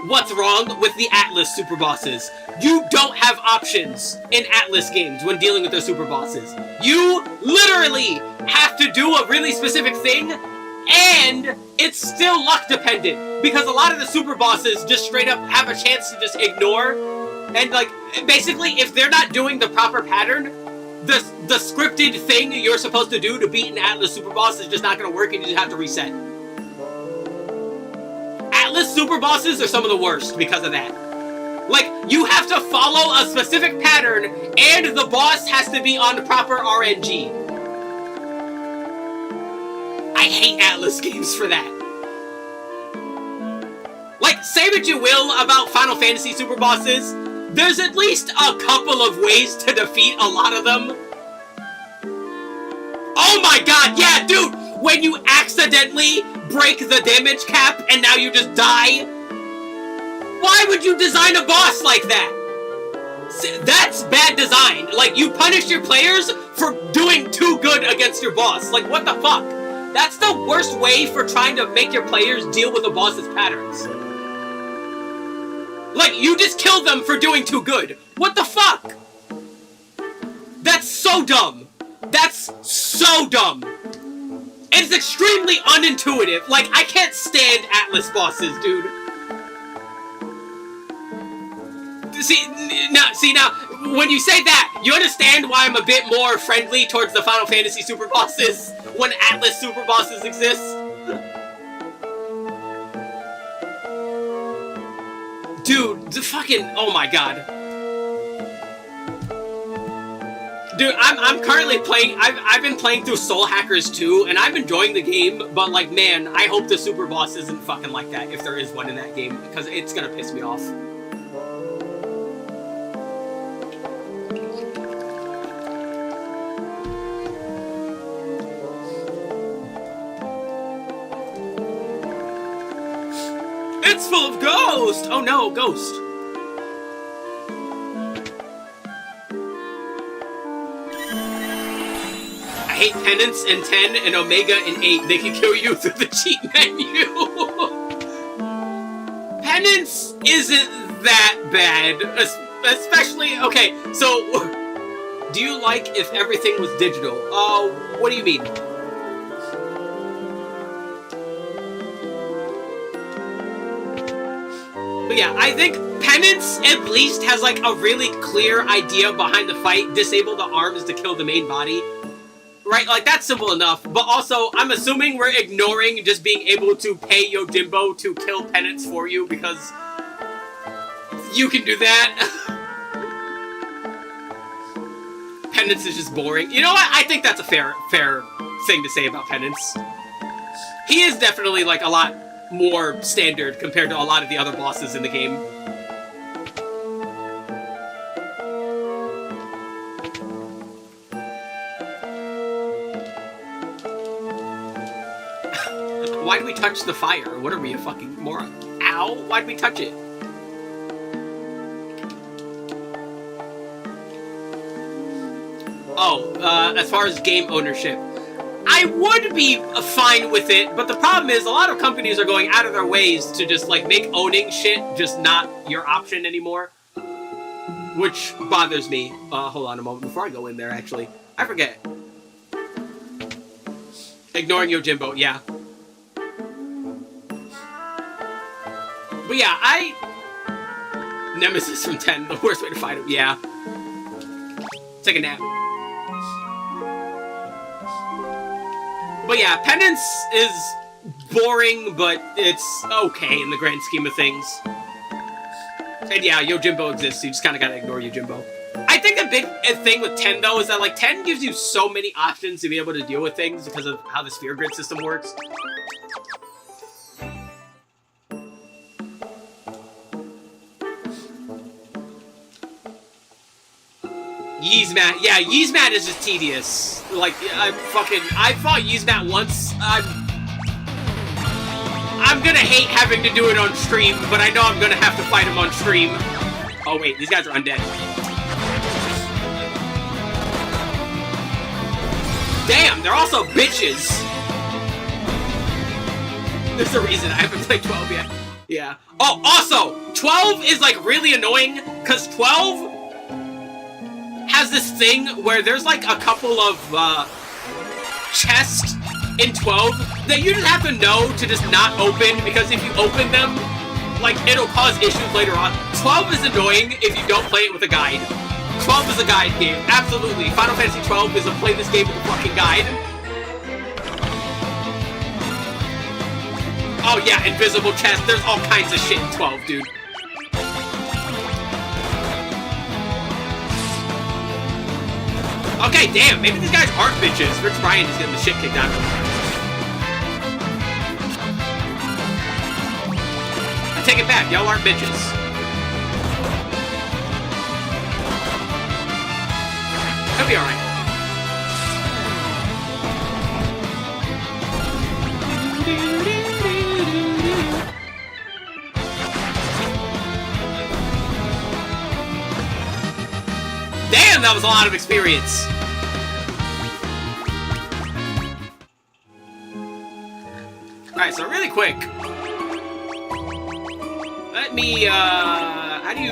what's wrong with the Atlas super bosses. You don't have options in Atlas games when dealing with their super bosses. You literally have to do a really specific thing, and it's still luck dependent, because a lot of the super bosses just straight up have a chance to just ignore, and like, basically, if they're not doing the proper pattern, the scripted thing you're supposed to do to beat an Atlas super boss is just not going to work, and you just have to reset. Atlas super bosses are some of the worst because of that. Like, you have to follow a specific pattern, and the boss has to be on proper RNG. I hate Atlas games for that. Like, say what you will about Final Fantasy super bosses, there's at least a couple of ways to defeat a lot of them. Oh my god, yeah, dude! When you accidentally break the damage cap and now you just die? Why would you design a boss like that? That's bad design. Like, you punish your players for doing too good against your boss. Like, what the fuck? That's the worst way for trying to make your players deal with a boss's patterns. Like, you just killed them for doing too good. What the fuck? That's so dumb. That's so dumb. It's extremely unintuitive. Like, I can't stand Atlas bosses, dude. See now, when you say that, you understand why I'm a bit more friendly towards the Final Fantasy super bosses when Atlas super bosses exist? Dude, the fucking, oh my god. Dude, I'm currently playing, I've been playing through Soul Hackers 2, and I'm enjoying the game, but like, man, I hope the super boss isn't fucking like that, if there is one in that game, because it's gonna piss me off. It's full of ghosts! Oh no, ghost. I hate Penance in 10 and Omega in 8. They can kill you through the cheat menu. Penance isn't that bad. Especially, okay, so, do you like if everything was digital? What do you mean? But yeah, I think Penance at least has like a really clear idea behind the fight. Disable the arms to kill the main body. Right, like that's simple enough. But also, I'm assuming we're ignoring just being able to pay Yojimbo to kill Penance for you because you can do that. Penance is just boring. You know what? I think that's a fair thing to say about Penance. He is definitely like a lot more standard compared to a lot of the other bosses in the game. Why'd we touch the fire? What are we, a fucking moron? Ow! Why'd we touch it? Oh, as far as game ownership, I would be fine with it, but the problem is a lot of companies are going out of their ways to just like make owning shit just not your option anymore. which bothers me. Hold on a moment before I go in there, actually. I forget. Ignoring Yojimbo, yeah. But yeah, Nemesis from 10, the worst way to fight him, yeah. Take a nap. But yeah, Penance is boring, but it's okay in the grand scheme of things. And yeah, Yojimbo exists, so you just kind of gotta ignore Yojimbo. I think the big thing with 10, though, is that, like, 10 gives you so many options to be able to deal with things because of how the sphere grid system works. Yzmat, yeah, Yzmat is just tedious. Like, I fought Yzmat once. I'm gonna hate having to do it on stream, but I know I'm gonna have to fight him on stream. Oh wait, these guys are undead. Damn, they're also bitches. There's a reason I haven't played 12 yet. Yeah. Oh, also, 12 is like really annoying, because 12 has this thing where there's like a couple of chests in 12 that you just have to know to just not open, because if you open them, like, it'll cause issues later on. 12 is annoying if you don't play it with a guide. 12 is a guide game, absolutely. Final Fantasy 12 is a play this game with a fucking guide. Oh yeah, invisible chest, there's all kinds of shit in 12, dude. Okay, damn, maybe these guys aren't bitches. Rich Brian is getting the shit kicked out of him. I take it back, y'all aren't bitches. He'll be alright. Damn, that was a lot of experience. Alright, so really quick. Let me, how do you...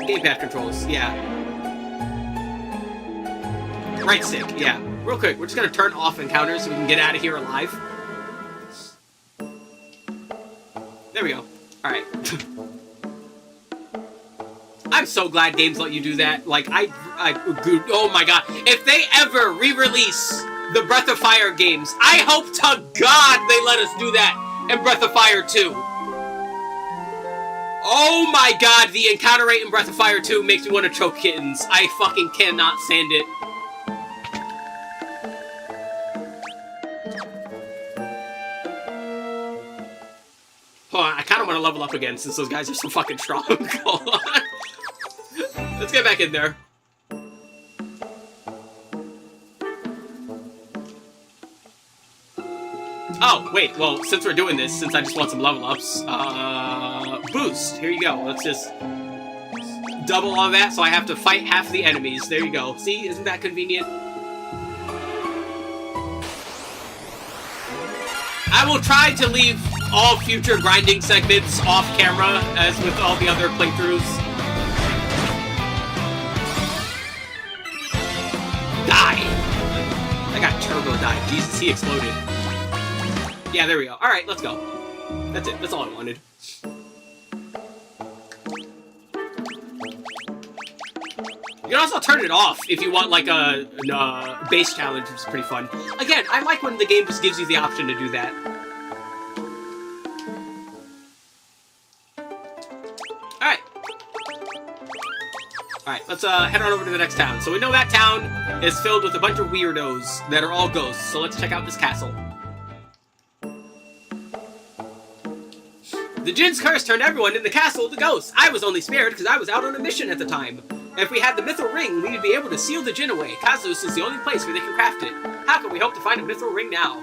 Gamepad controls, yeah. Right stick, yeah. Real quick, we're just gonna turn off encounters so we can get out of here alive. There we go. Alright. I'm so glad games let you do that. Like, oh my god. If they ever re-release the Breath of Fire games, I hope to God they let us do that in Breath of Fire 2. Oh my god, the encounter rate in Breath of Fire 2 makes me want to choke kittens. I fucking cannot stand it. Hold on, I kind of want to level up again since those guys are so fucking strong. Hold on. Let's get back in there. Oh, wait, well, since we're doing this, since I just want some level ups, boost. Here you go. Let's just double all that, so I have to fight half the enemies. There you go. See, isn't that convenient? I will try to leave all future grinding segments off camera, as with all the other playthroughs. Die! I got turbo dive. Jesus, he exploded. Yeah, there we go. Alright, let's go. That's it. That's all I wanted. You can also turn it off if you want, like, a base challenge, which is pretty fun. Again, I like when the game just gives you the option to do that. Alright. Alright, let's head on over to the next town. So we know that town is filled with a bunch of weirdos that are all ghosts, so let's check out this castle. The Djinn's curse turned everyone in the castle to ghosts. I was only spared because I was out on a mission at the time. If we had the Mithril Ring, we would be able to seal the Djinn away. Kazus is the only place where they can craft it. How can we hope to find a Mithril Ring now?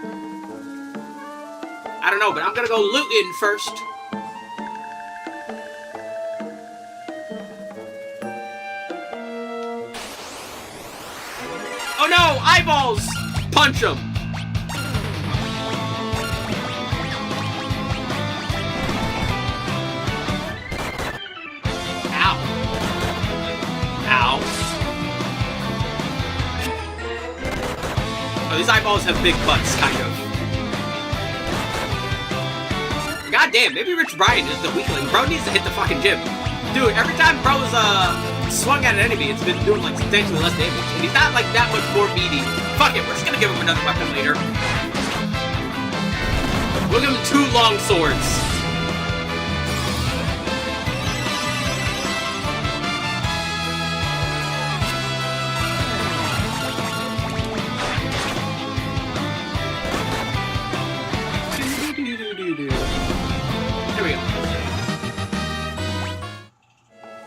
I don't know, but I'm gonna go looting first. Oh no! Eyeballs! Punch them! Bro's eyeballs have big butts, kind of. God damn, maybe Rich Brian is the weakling. Bro needs to hit the fucking gym. Dude, every time Bro's swung at an enemy, it's been doing like substantially less damage. And he's not like that much more meaty. Fuck it, we're just gonna give him another weapon later. We'll give him 2 long swords.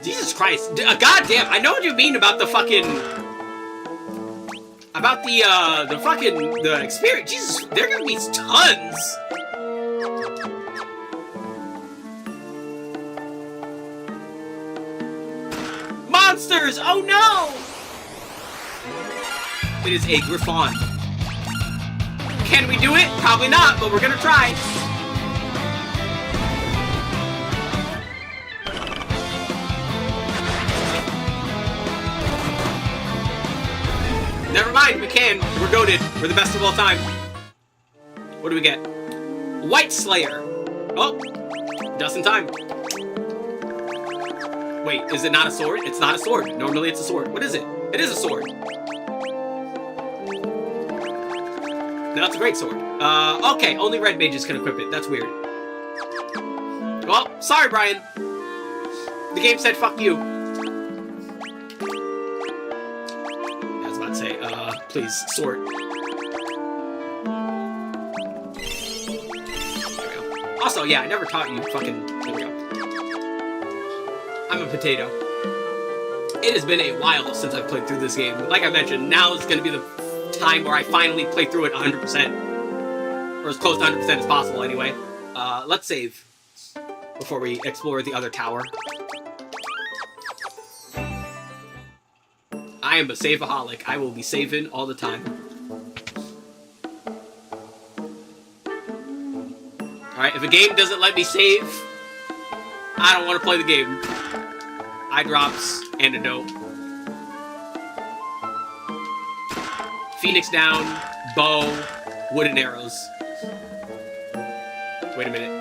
Jesus Christ. Goddamn, I know what you mean about the fucking... About the experience. Jesus, they're gonna be tons. Monsters! Oh no! It is a Griffon. Can we do it? Probably not, but we're gonna try. Never mind, we can. We're goated. We're the best of all time. What do we get? White Slayer. Oh, just in time. Wait, is it not a sword? It's not a sword. Normally it's a sword. What is it? It is a sword. No, it's a great sword. Okay, only red mages can equip it. That's weird. Well, sorry, Brian. The game said fuck you. Say, please, sword. There we go. Also, yeah, I never taught you fucking... There we go. I'm a potato. It has been a while since I've played through this game. Like I mentioned, now is going to be the time where I finally play through it 100%. Or as close to 100% as possible, anyway. Let's save before we explore the other tower. I am a save-aholic. I will be saving all the time. Alright, if a game doesn't let me save, I don't want to play the game. Eye drops, antidote. Phoenix down, bow, wooden arrows. Wait a minute.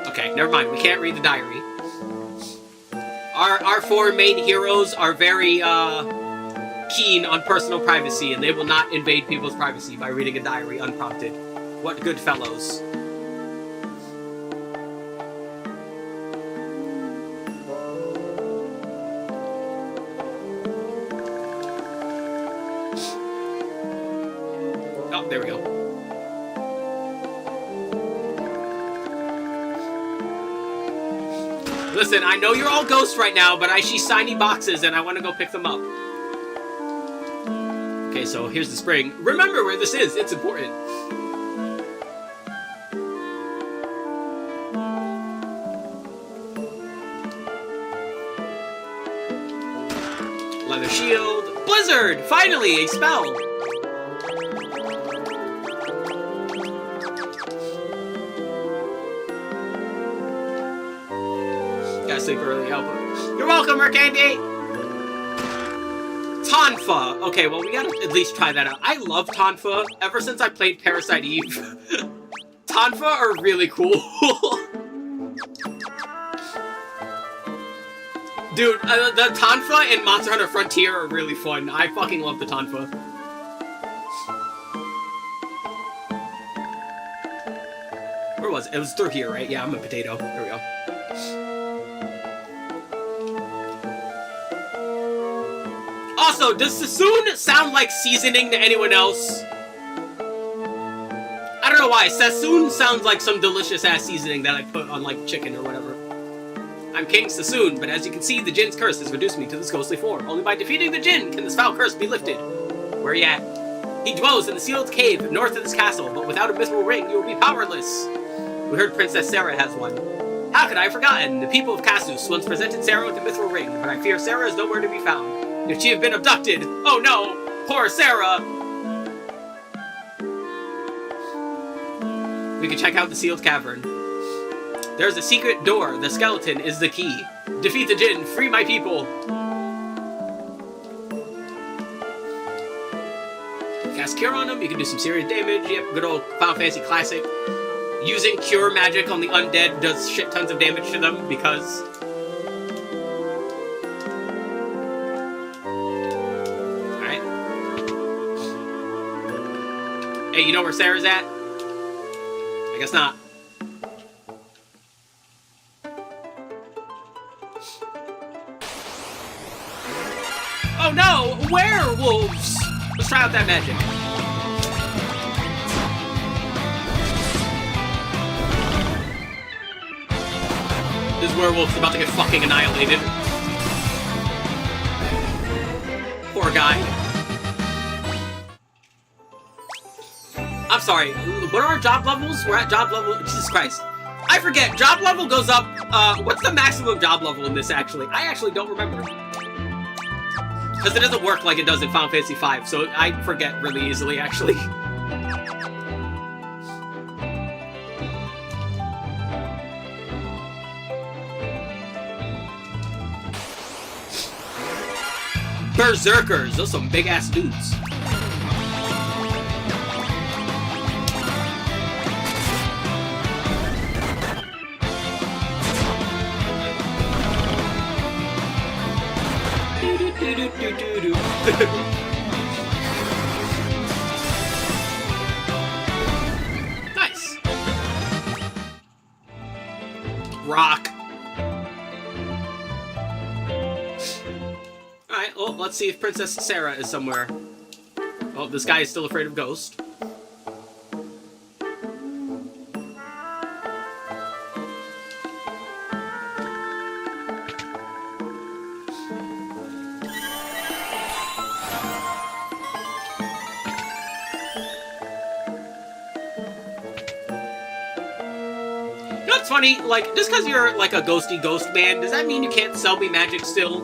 Okay, never mind. We can't read the diary. Our 4 main heroes are very keen on personal privacy, and they will not invade people's privacy by reading a diary unprompted. What good fellows. Oh, there we go. Listen, I know you're all ghosts right now, but I see shiny boxes and I want to go pick them up. Okay, so here's the spring. Remember where this is. It's important. Leather shield. Blizzard! Finally, a spell! Gotta sleep early, help her. You're welcome, Mercandy! Tonfa. Okay, well, we gotta at least try that out. I love Tonfa. Ever since I played Parasite Eve. Tonfa are really cool. Dude, the Tonfa in Monster Hunter Frontier are really fun. I fucking love the Tonfa. Where was it? It was through here, right? Yeah, I'm a potato. There we go. Also, does Sassoon sound like seasoning to anyone else? I don't know why. Sassoon sounds like some delicious-ass seasoning that I put on, like, chicken or whatever. I'm King Sassoon, but as you can see, the Jinn's curse has reduced me to this ghostly form. Only by defeating the Jinn can this foul curse be lifted. Where are you at? He dwells in the sealed cave north of this castle, but without a mithril ring, you will be powerless. We heard Princess Sarah has one. How could I have forgotten? The people of Cassus once presented Sarah with the mithril ring, but I fear Sarah is nowhere to be found. If she have been abducted, oh no, poor Sarah! We can check out the sealed cavern. There's a secret door. The skeleton is the key. Defeat the Jinn. Free my people. cast Cure on them, you can do some serious damage. Yep, good old Final Fantasy classic. Using Cure magic on the undead does shit tons of damage to them because... Alright. Hey, you know where Sarah's at? I guess not. Oh no! Werewolves! Let's try out that magic. This werewolf's about to get fucking annihilated. Poor guy. I'm sorry, what are our job levels? We're at job level... Jesus Christ. I forget, job level goes up... what's the maximum job level in this, actually? I actually don't remember. Because it doesn't work like it does in Final Fantasy V, so I forget really easily, actually. Berserkers, those are some big-ass dudes. Nice. Rock. Alright, well, let's see if Princess Sarah is somewhere. Oh, this guy is still afraid of ghosts. It's funny, like, just because you're, like, a ghosty ghost man, does that mean you can't sell me magic still?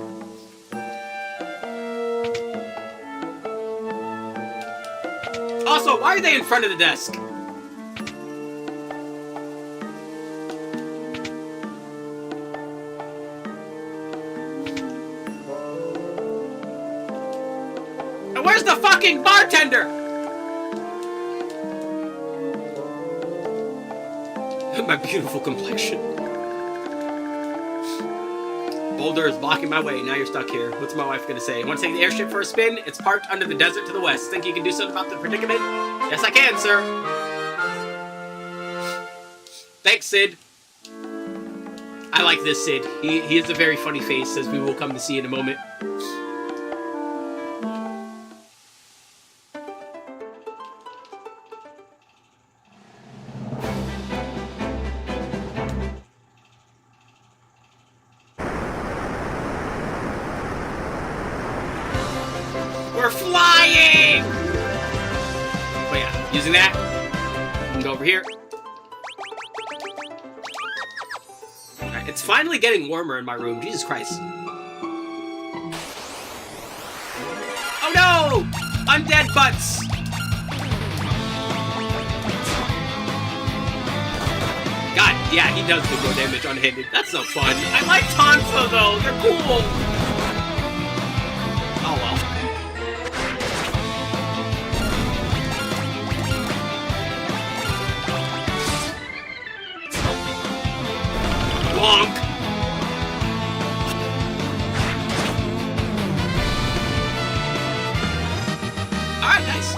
Also, why are they in front of the desk? And where's the fucking bartender? My beautiful complexion. Boulder is blocking my way. Now you're stuck here. What's my wife gonna say? Want to take the airship for a spin? It's parked under the desert to the west. Think you can do something about the predicament? Yes, I can, sir. Thanks, Sid. I like this Sid. He has a very funny face, as we will come to see in a moment. We're flying! But yeah, using that, we can go over here. Alright, it's finally getting warmer in my room. Jesus Christ. Oh no! Undead butts! God, yeah, he does do more damage unhinded. That's no fun. I like Tansa though, they're cool! Oh well. Bonk. Alright, nice.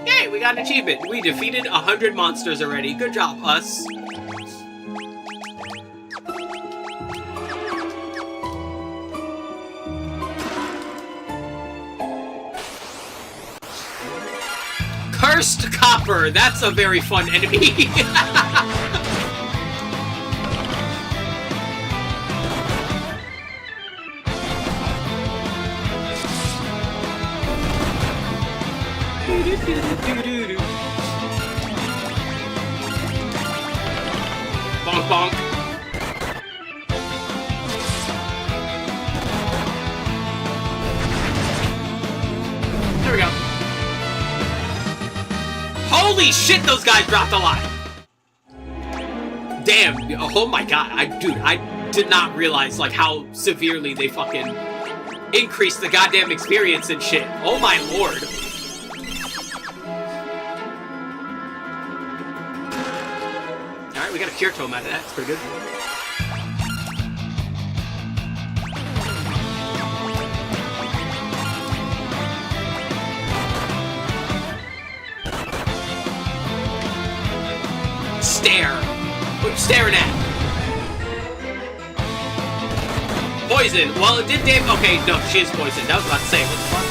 Yay, we got an achievement. We defeated 100 monsters already. Good job, us. Cursed Copper, that's a very fun enemy. Bonk bonk. There we go. Holy shit, those guys dropped a lot. Damn. Oh my god. Dude, I did not realize, like, how severely they fucking increased the goddamn experience and shit. Oh my lord. Alright, we got a cure tome out of that. It's pretty good. Stare. What are you staring at? Poison. Well, it did damage. Okay, no, she is poisoned. I was about to say, what the fuck?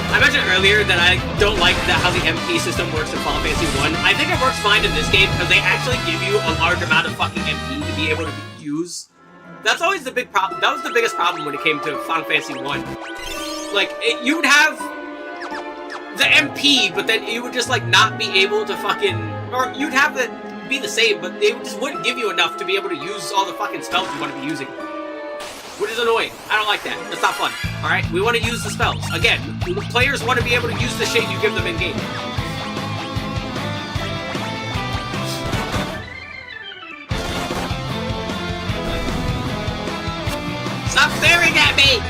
I mentioned earlier that I don't like how the MP system works in Final Fantasy 1. I think it works fine in this game because they actually give you a large amount of fucking MP to be able to use. That's always the big problem. That was the biggest problem when it came to Final Fantasy 1. Like, you would have the MP, but then you would just, like, not be able to fucking... Or you'd have it be the same, but they just wouldn't give you enough to be able to use all the fucking spells you want to be using. Which is annoying. I don't like that. That's not fun. Alright? We want to use the spells. Again, players want to be able to use the shit you give them in-game. Stop staring at me!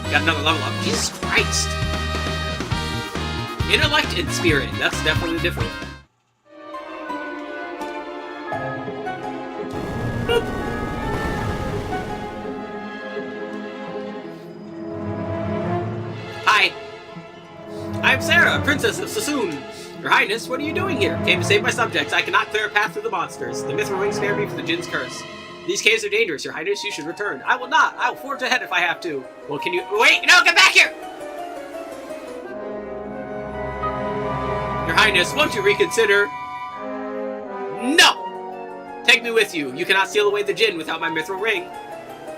Got another level up. Jesus Christ! Intellect and spirit. That's definitely different. Boop. Hi. I'm Sarah, Princess of Sassoon. Your Highness, what are you doing here? Came to save my subjects. I cannot clear a path through the monsters. The mithril wings snare me for the Jinn's curse. These caves are dangerous, Your Highness. You should return. I will not. I will forge ahead if I have to. Well, can you... Wait! No, get back here! Your Highness, won't you reconsider? No! Take me with you. You cannot steal away the Jinn without my mithril ring.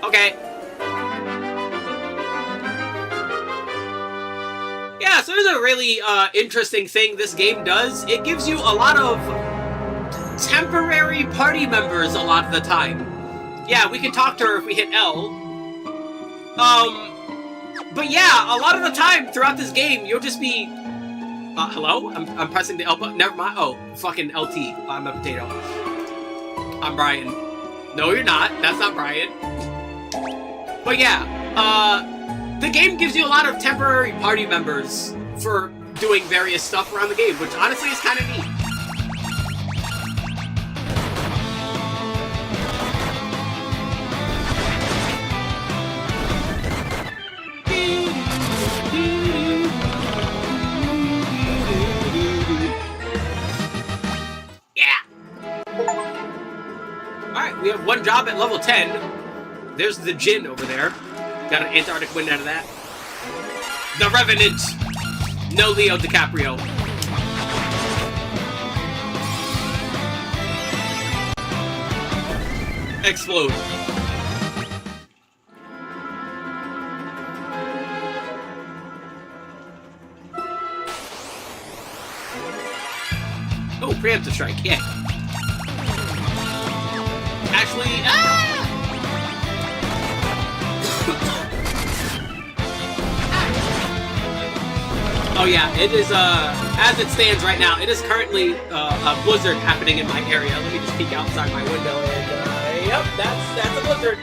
Okay. Yeah, so there's a really interesting thing this game does. It gives you a lot of temporary party members a lot of the time. Yeah, we can talk to her if we hit L. But yeah, a lot of the time throughout this game, you'll just be... hello? I'm pressing the L button. Never mind. Oh, fucking LT. I'm a potato. I'm Brian. No, you're not. That's not Brian. But yeah, the game gives you a lot of temporary party members for doing various stuff around the game, which honestly is kind of neat. We have one job at level 10. There's the Jinn over there. Got an Antarctic wind out of that. The Revenant. No Leo DiCaprio. Explode. Oh, preemptive strike. Yeah. Actually, oh yeah, it is, as it stands right now, it is currently, a blizzard happening in my area. Let me just peek outside my window and, yep, that's a blizzard.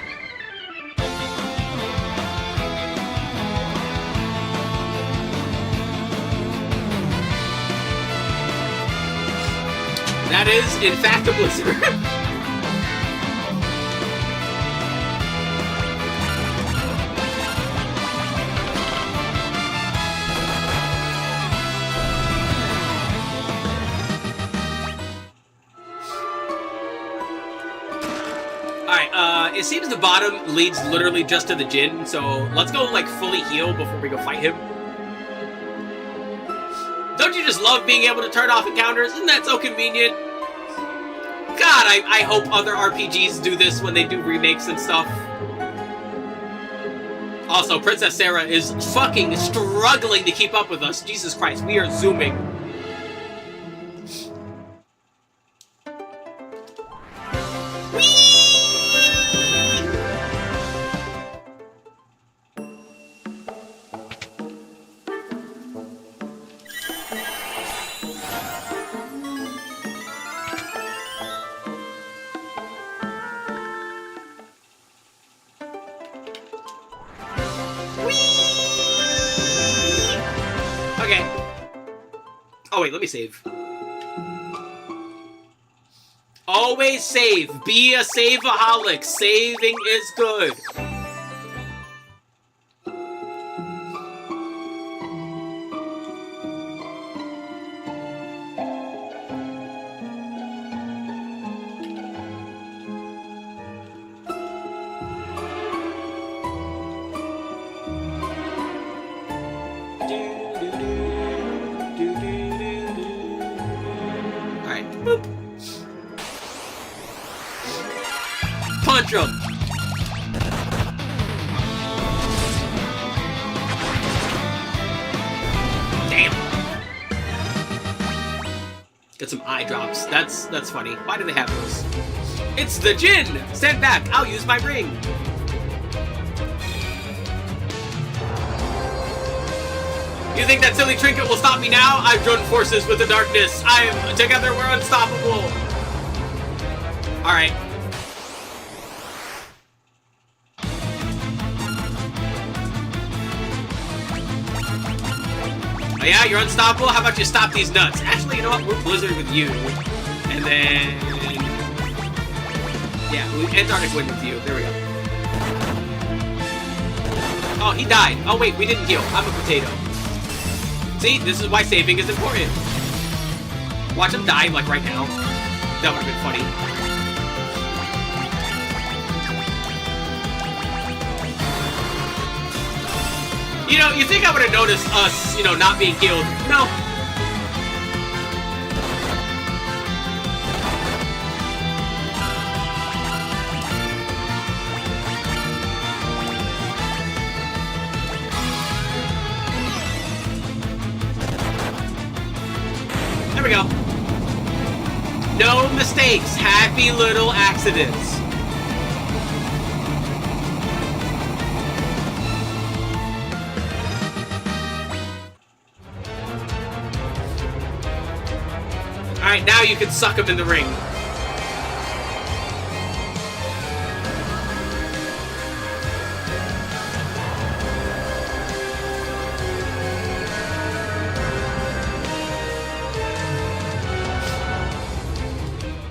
That is, in fact, a blizzard. it seems the bottom leads literally just to the Jin, so let's go, like, fully heal before we go fight him. Don't you just love being able to turn off encounters? Isn't that so convenient? God, I hope other RPGs do this when they do remakes and stuff. Also, Princess Sarah is fucking struggling to keep up with us. Jesus Christ, we are zooming. Whee! Okay. Oh, wait, let me save. Always save. Be a save-aholic. Saving is good. Punch him! Damn! Get some eye drops. That's funny. Why do they have those? It's the Jin! Stand back! I'll use my ring! You think that silly trinket will stop me now? I've joined forces with the darkness. Together we're unstoppable. Alright. Oh yeah, you're unstoppable? How about you stop these nuts? Actually, you know what? We're Blizzard with you. And then... yeah, Antarctic Wind with you. There we go. Oh, he died. Oh wait, we didn't heal. I'm a potato. See, this is why saving is important. Watch him die, like, right now. That would have been funny. You know, you think I would have noticed us, you know, not being healed. No. There we go. No mistakes. Happy little accidents. Alright, now you can suck him in the ring.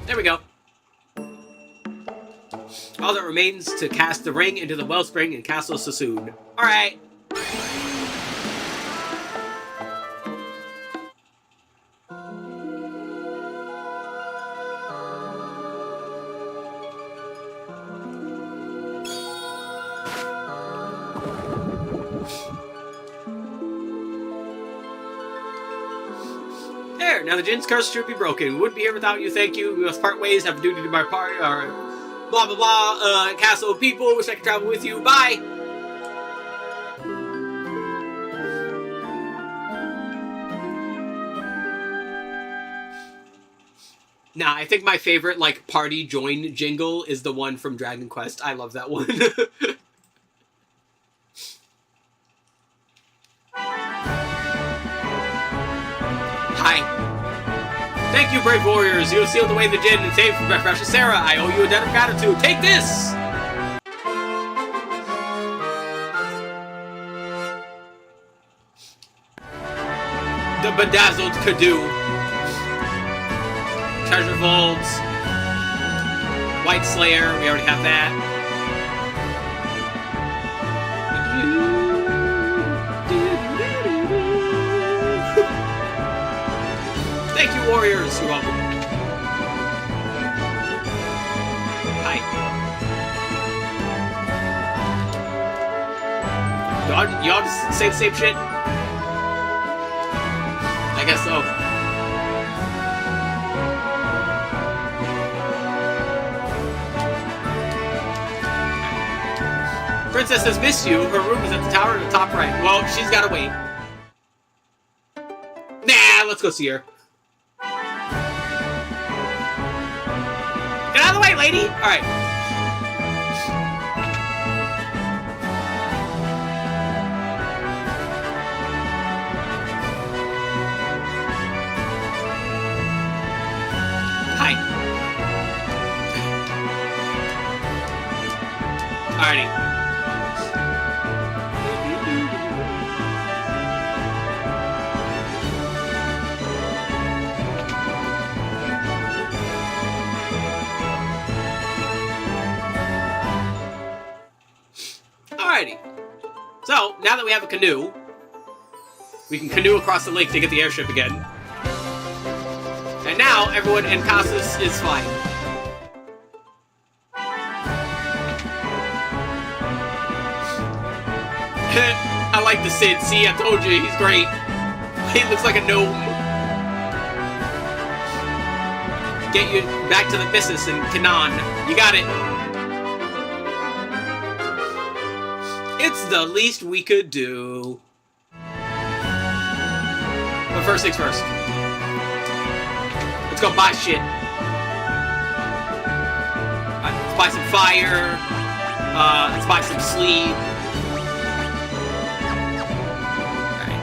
There we go. All that remains to cast the ring into the wellspring in Castle Sassoon. Alright. There, now the Jin's curse should be broken. We wouldn't be here without you, thank you. We must part ways, have a duty to my part, or blah blah blah, castle of people, wish I could travel with you, bye! Nah, I think my favorite, like, party join jingle is the one from Dragon Quest. I love that one. Hi. Thank you, brave warriors. You have sealed away the Jin and saved my precious Sarah. I owe you a debt of gratitude. Take this! The bedazzled Cadu. Treasure vaults. White Slayer. We already have that. Thank you, warriors. You're welcome. Hi. y'all just say the same shit? I guess so. Princess has missed you. Her room is at the tower in the top right. Well, she's gotta wait. Nah, let's go see her. Get out of the way, lady! Alright. Hi. Alrighty. Alrighty. So, now that we have a canoe, we can canoe across the lake to get the airship again. And now, everyone in Casas is fine. I like the Cid. See, I told you, he's great. He looks like a gnome. Get you back to the missus in Canaan. You got it. It's the least we could do. But first things first. Let's go buy shit. Let's buy some fire. Let's buy some sleep. Alright.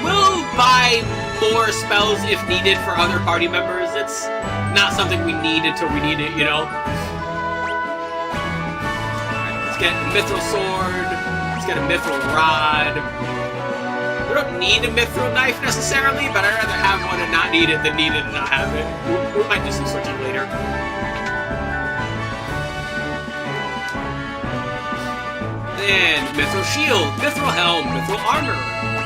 We'll buy more spells if needed for other party members. It's not something we need until we need it, you know? Get a mithril sword. Let's get a mithril rod. We don't need a mithril knife necessarily, but I'd rather have one and not need it than need it and not have it. We might do some switching later. And mithril shield, mithril helm, mithril armor,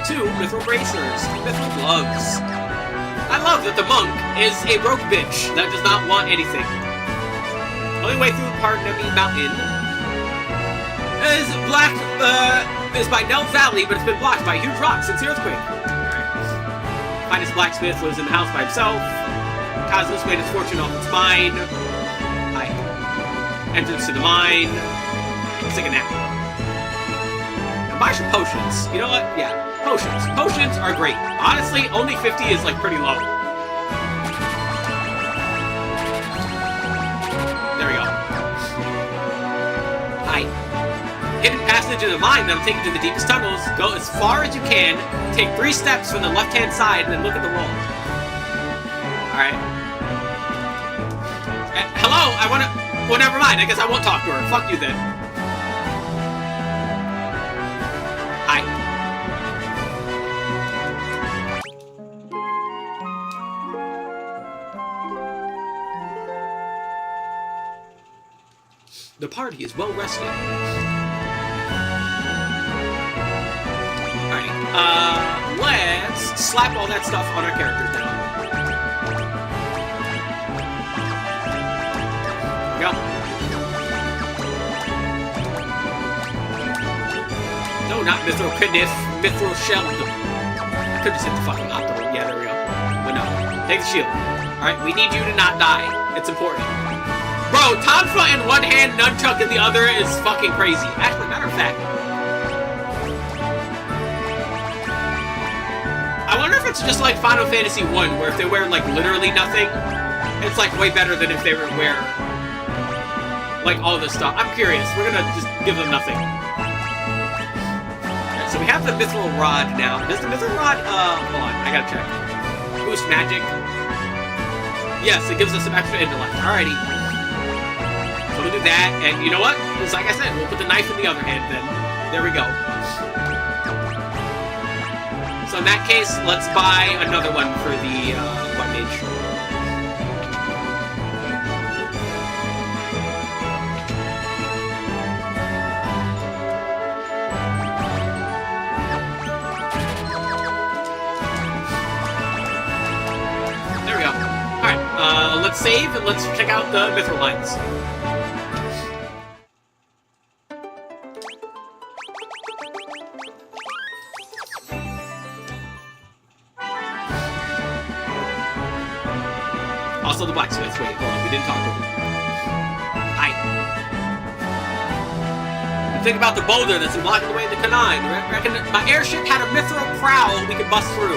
2 mithril bracers, mithril gloves. I love that the monk is a broke bitch that does not want anything. Only way through Parnami Mountain is by Nell Valley, but it's been blocked by a huge rock since the earthquake. Alright. Finest blacksmith lives in the house by himself. Cosmos made his fortune off its mine. Hi. Entrance to the mine. Let's take a nap. And buy some potions. You know what? Yeah, potions. Potions are great. Honestly, only 50 is like pretty low. There we go. Hi. Hidden passage in the mine that'll take you to the deepest tunnels. Go as far as you can. Take 3 steps from the left-hand side and then look at the wall. Alright. Hello? I wanna... Well, never mind. I guess I won't talk to her. Fuck you then. Hi. The party is well rested. Let's slap all that stuff on our characters now. There we go. No, not Mithril Kniff, Mithril Shell. I could just hit the fucking octo. Yeah, there we go. But no. Take the shield. Alright, we need you to not die. It's important. Bro, Tonfa in one hand, Nunchuck in the other is fucking crazy. Actually, matter of fact, I wonder if it's just like Final Fantasy 1, where if they wear, like, literally nothing, it's, like, way better than if they were wear, like, all this stuff. I'm curious. We're gonna just give them nothing. Okay, so we have the Mithril Rod now. Does the Mithril Rod, hold on, I gotta check. Boost magic. Yes, it gives us some extra intellect. Alrighty. So we'll do that, and you know what? Just like I said, we'll put the knife in the other hand then. There we go. So in that case, let's buy another one for the White Mage. There we go. Alright, let's save and let's check out the Mithril lines. Also the blacksmith. Wait, hold on. We didn't talk to him. Think about the boulder that's blocking the way in the canine. Reckon my airship had a mithril prow we could bust through.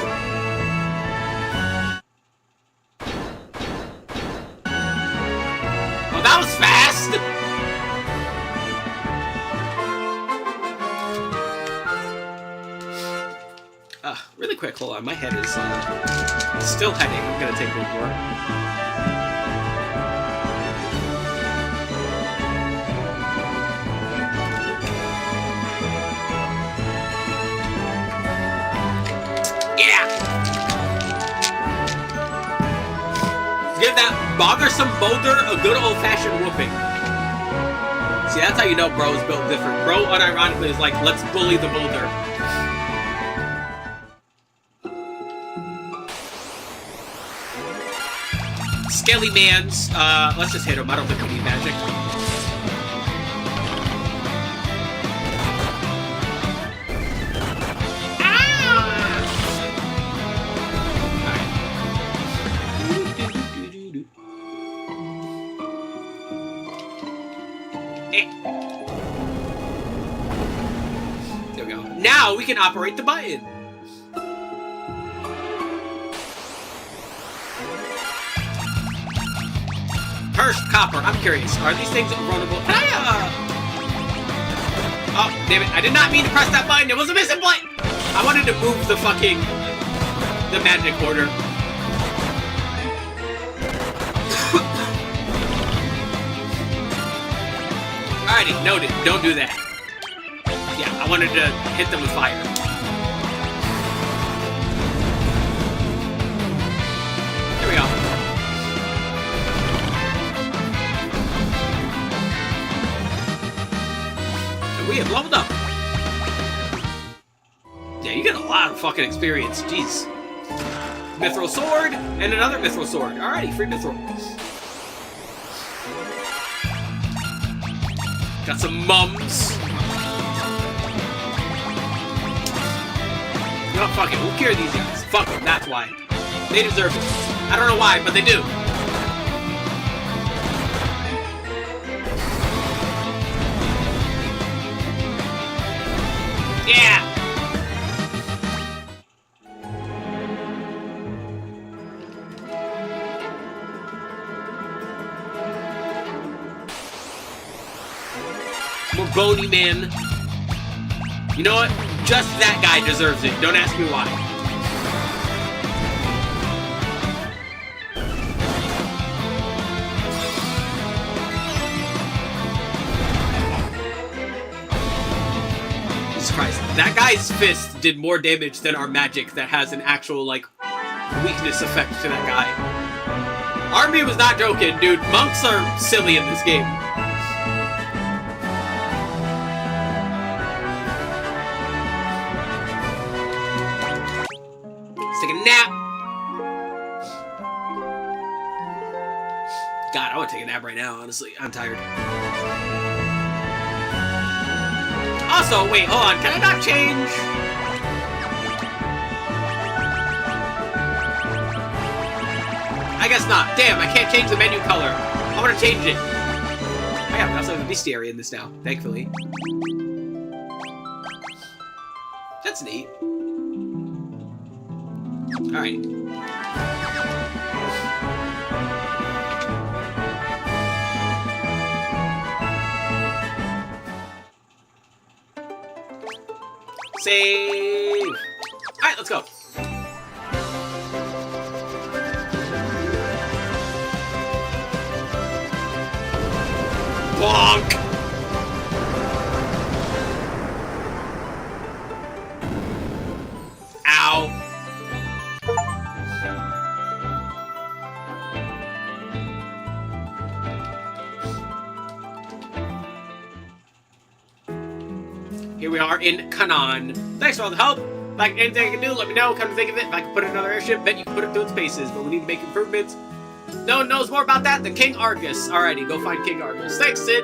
Oh, that was fast! Really quick, hold on. My head is still heading. I'm gonna take one more. Yeah! Give that bothersome boulder a good old-fashioned whooping. See, that's how you know bro is built different. Bro, unironically, is like, let's bully the boulder. Skelly Mans, let's just hit him. I don't think we need magic. There we go. Now we can operate the button. Cursed copper. I'm curious. Are these things runnable? Can I, Oh, damn it. I did not mean to press that button. It was a missing button. I wanted to move the fucking... the magic order. Alrighty, noted. Don't do that. Yeah, I wanted to hit them with fire. There we go. And we have leveled up. Yeah, you get a lot of fucking experience. Jeez. Mithril sword, and another mithril sword. Alrighty, free mithril. Got some mums. You know, fuck it. We'll cure these guys. Fuck them. That's why. They deserve it. I don't know why, but they do. Yeah! More bony man. You know what? Just that guy deserves it. Don't ask me why. Jesus Christ. That guy's fist did more damage than our magic that has an actual, like, weakness effect to that guy. Army was not joking, dude. Monks are silly in this game. Take a nap. God, I want to take a nap right now, honestly. I'm tired. Also, wait, hold on. Can I not change? I guess not. Damn, I can't change the menu color. I want to change it. Oh yeah, we also have a bestiary in this now, thankfully. That's neat. Alright. Save! Alright, let's go. Bonk! Ow. Here we are in Canaan. Thanks for all the help. If I can anything I can do, let me know. Come to think of it, if I can put in another airship, bet you can put it through its paces, but we need to make improvements. No one knows more about that than King Argus. Alrighty, go find King Argus. Thanks, Sid.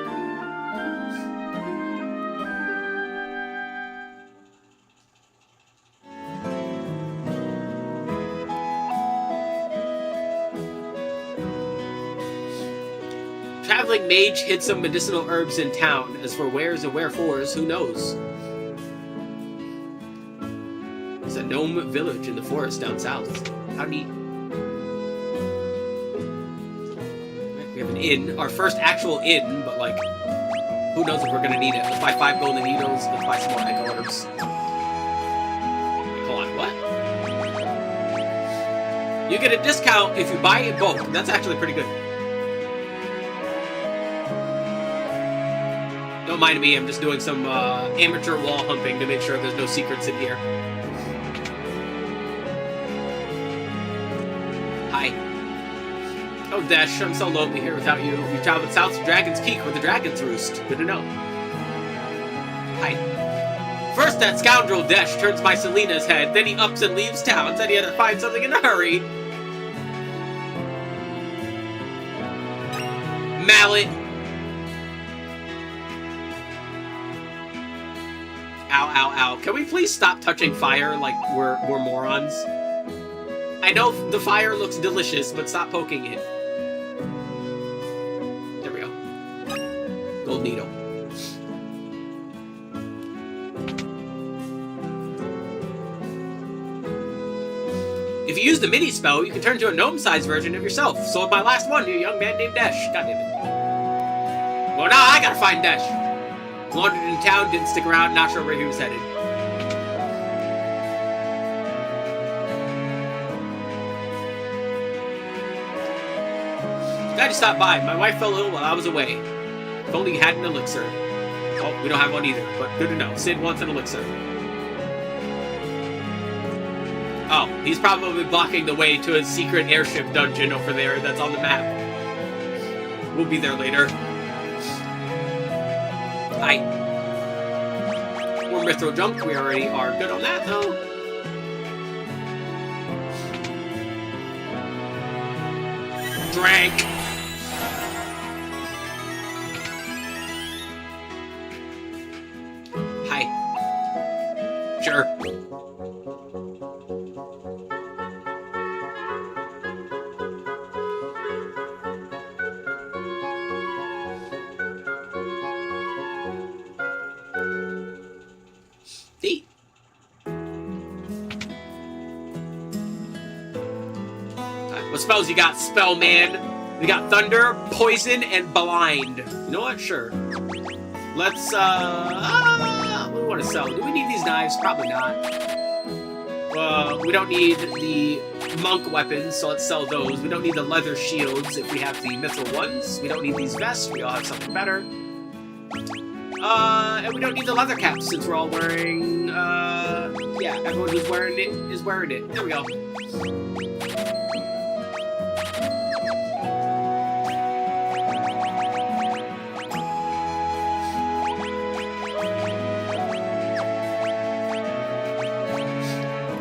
traveling mage hid some medicinal herbs in town. As for wheres and wherefores, who knows? There's a gnome village in the forest down south. How neat. We have an inn. Our first actual inn, but like, who knows if we're gonna need it. Let's buy 5 golden needles. Let's buy some more echo herbs. Hold on, what? You get a discount if you buy in bulk. That's actually pretty good. Don't mind me, I'm just doing some amateur wall humping to make sure there's no secrets in here. Hi. Oh, Desh, I'm so lonely here without you. You traveled south to Dragon's Peak where the dragons roost. Good to know. Hi. First, that scoundrel Desh turns by Selena's head, then he ups and leaves town, said he had to find something in a hurry. Mallet. Ow, ow, ow. Can we please stop touching fire like we're morons? I know the fire looks delicious, but stop poking it. There we go. Gold needle. If you use the mini spell, you can turn into a gnome-sized version of yourself. Sold my last one to a young man named Desh. God damn it. Well, now I gotta find Desh. Wandered in town, didn't stick around, not sure where he was headed. Glad you stopped by. My wife fell ill while I was away. If only you had an elixir. Oh, we don't have one either, but good to know. Sid wants an elixir. Oh, he's probably blocking the way to a secret airship dungeon over there that's on the map. We'll be there later. Hi. More mithril junk. We already are good on that, though. Drank. Hi. Sure. What spells you got, Spellman? We got Thunder, Poison, and Blind. You know what? Sure. Let's, what do we want to sell? Do we need these knives? Probably not. We don't need the monk weapons, so let's sell those. We don't need the leather shields if we have the mithril ones. We don't need these vests. We all have something better. And we don't need the leather caps since we're all wearing, yeah, everyone who's wearing it is wearing it. There we go.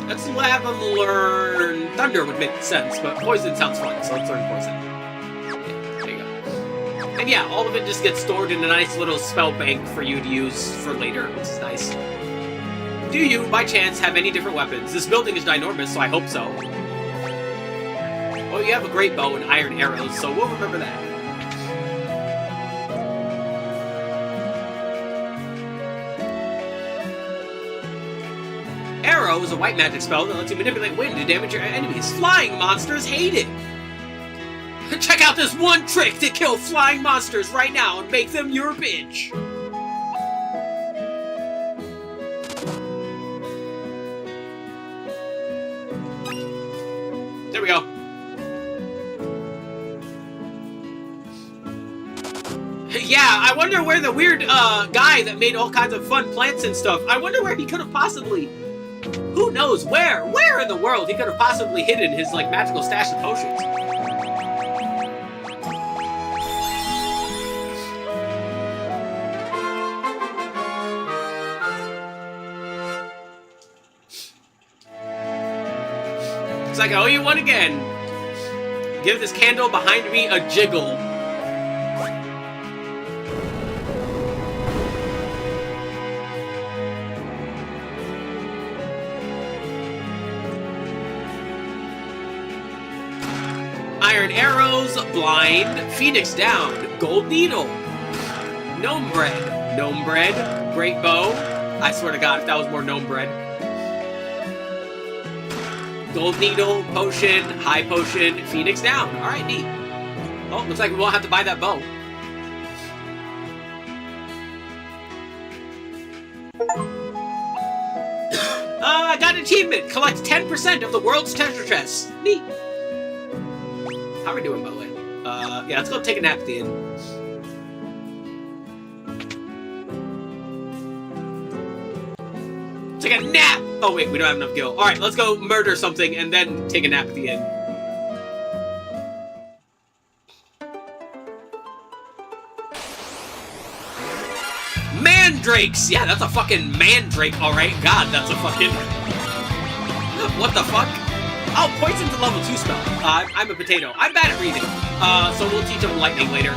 Let's have them learn Thunder would make sense, but Poison sounds fun, so let's learn Poison. Yeah, there you go. And yeah, all of it just gets stored in a nice little spell bank for you to use for later, which is nice. Do you, by chance, have any different weapons? This building is ginormous, so I hope so. Well, you have a great bow and iron arrows, so we'll remember that. Arrow is a white magic spell that lets you manipulate wind to damage your enemies. Flying monsters hate it! Check out this one trick to kill flying monsters right now and make them your bitch! There we go. Yeah, I wonder where the weird guy that made all kinds of fun plants and stuff, I wonder where he could have possibly... Who knows where? Where in the world he could have possibly hidden his, like, magical stash of potions? It's like, I owe you one again. Give this candle behind me a jiggle. Iron arrows, blind, phoenix down, Gold Needle. Gnome Bread. Gnome Bread. Great Bow. I swear to God, if that was more Gnome Bread. Gold Needle, Potion, High Potion, Phoenix Down. Alright, neat. Oh, looks like we won't have to buy that bow. I got an achievement. Collect 10% of the world's treasure chests. Neat. How are we doing, by the way? Yeah, let's go take a nap at the inn. Take a nap! Oh, wait, we don't have enough gil. Alright, let's go murder something and then take a nap at the inn. Mandrakes! Yeah, that's a fucking mandrake, alright. God, that's a fucking... What the fuck? Oh, poison's a level 2 spell. I'm a potato. I'm bad at reading. So we'll teach him lightning later.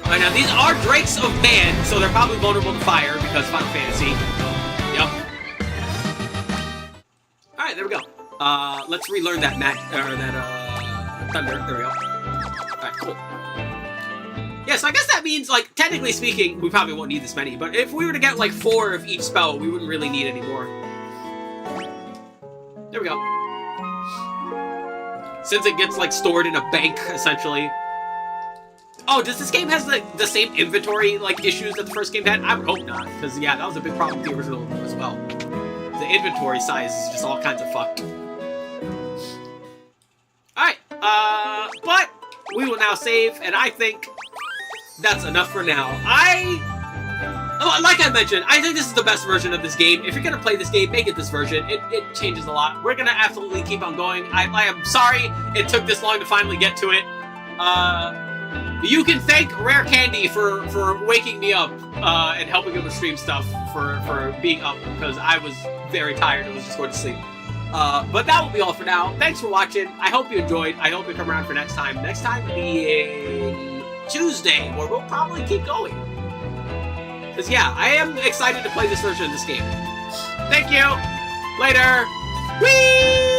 Alright, now these are drakes of man, so they're probably vulnerable to fire because Final Fantasy. Yep. Alright, there we go. Let's relearn that thunder. There we go. Alright, cool. Yeah, so I guess that means, like, technically speaking, we probably won't need this many, but if we were to get, like, 4 of each spell, we wouldn't really need any more. There we go. Since it gets, like, stored in a bank, essentially. Oh, does this game has the same inventory, like, issues that the first game had? I would hope not, because, yeah, that was a big problem with the original as well. The inventory size is just all kinds of fucked. Alright, but we will now save, and I think that's enough for now. Like I mentioned, I think this is the best version of this game. If you're gonna play this game, make it this version. It changes a lot. We're gonna absolutely keep on going. I am sorry it took this long to finally get to it. You can thank Rare Candy for waking me up and helping him with stream stuff for being up because I was very tired and was just going to sleep. But that will be all for now. Thanks for watching. I hope you enjoyed. I hope you come around for next time. Next time being Tuesday, where we'll probably keep going. Because, yeah, I am excited to play this version of this game. Thank you. Later. Whee!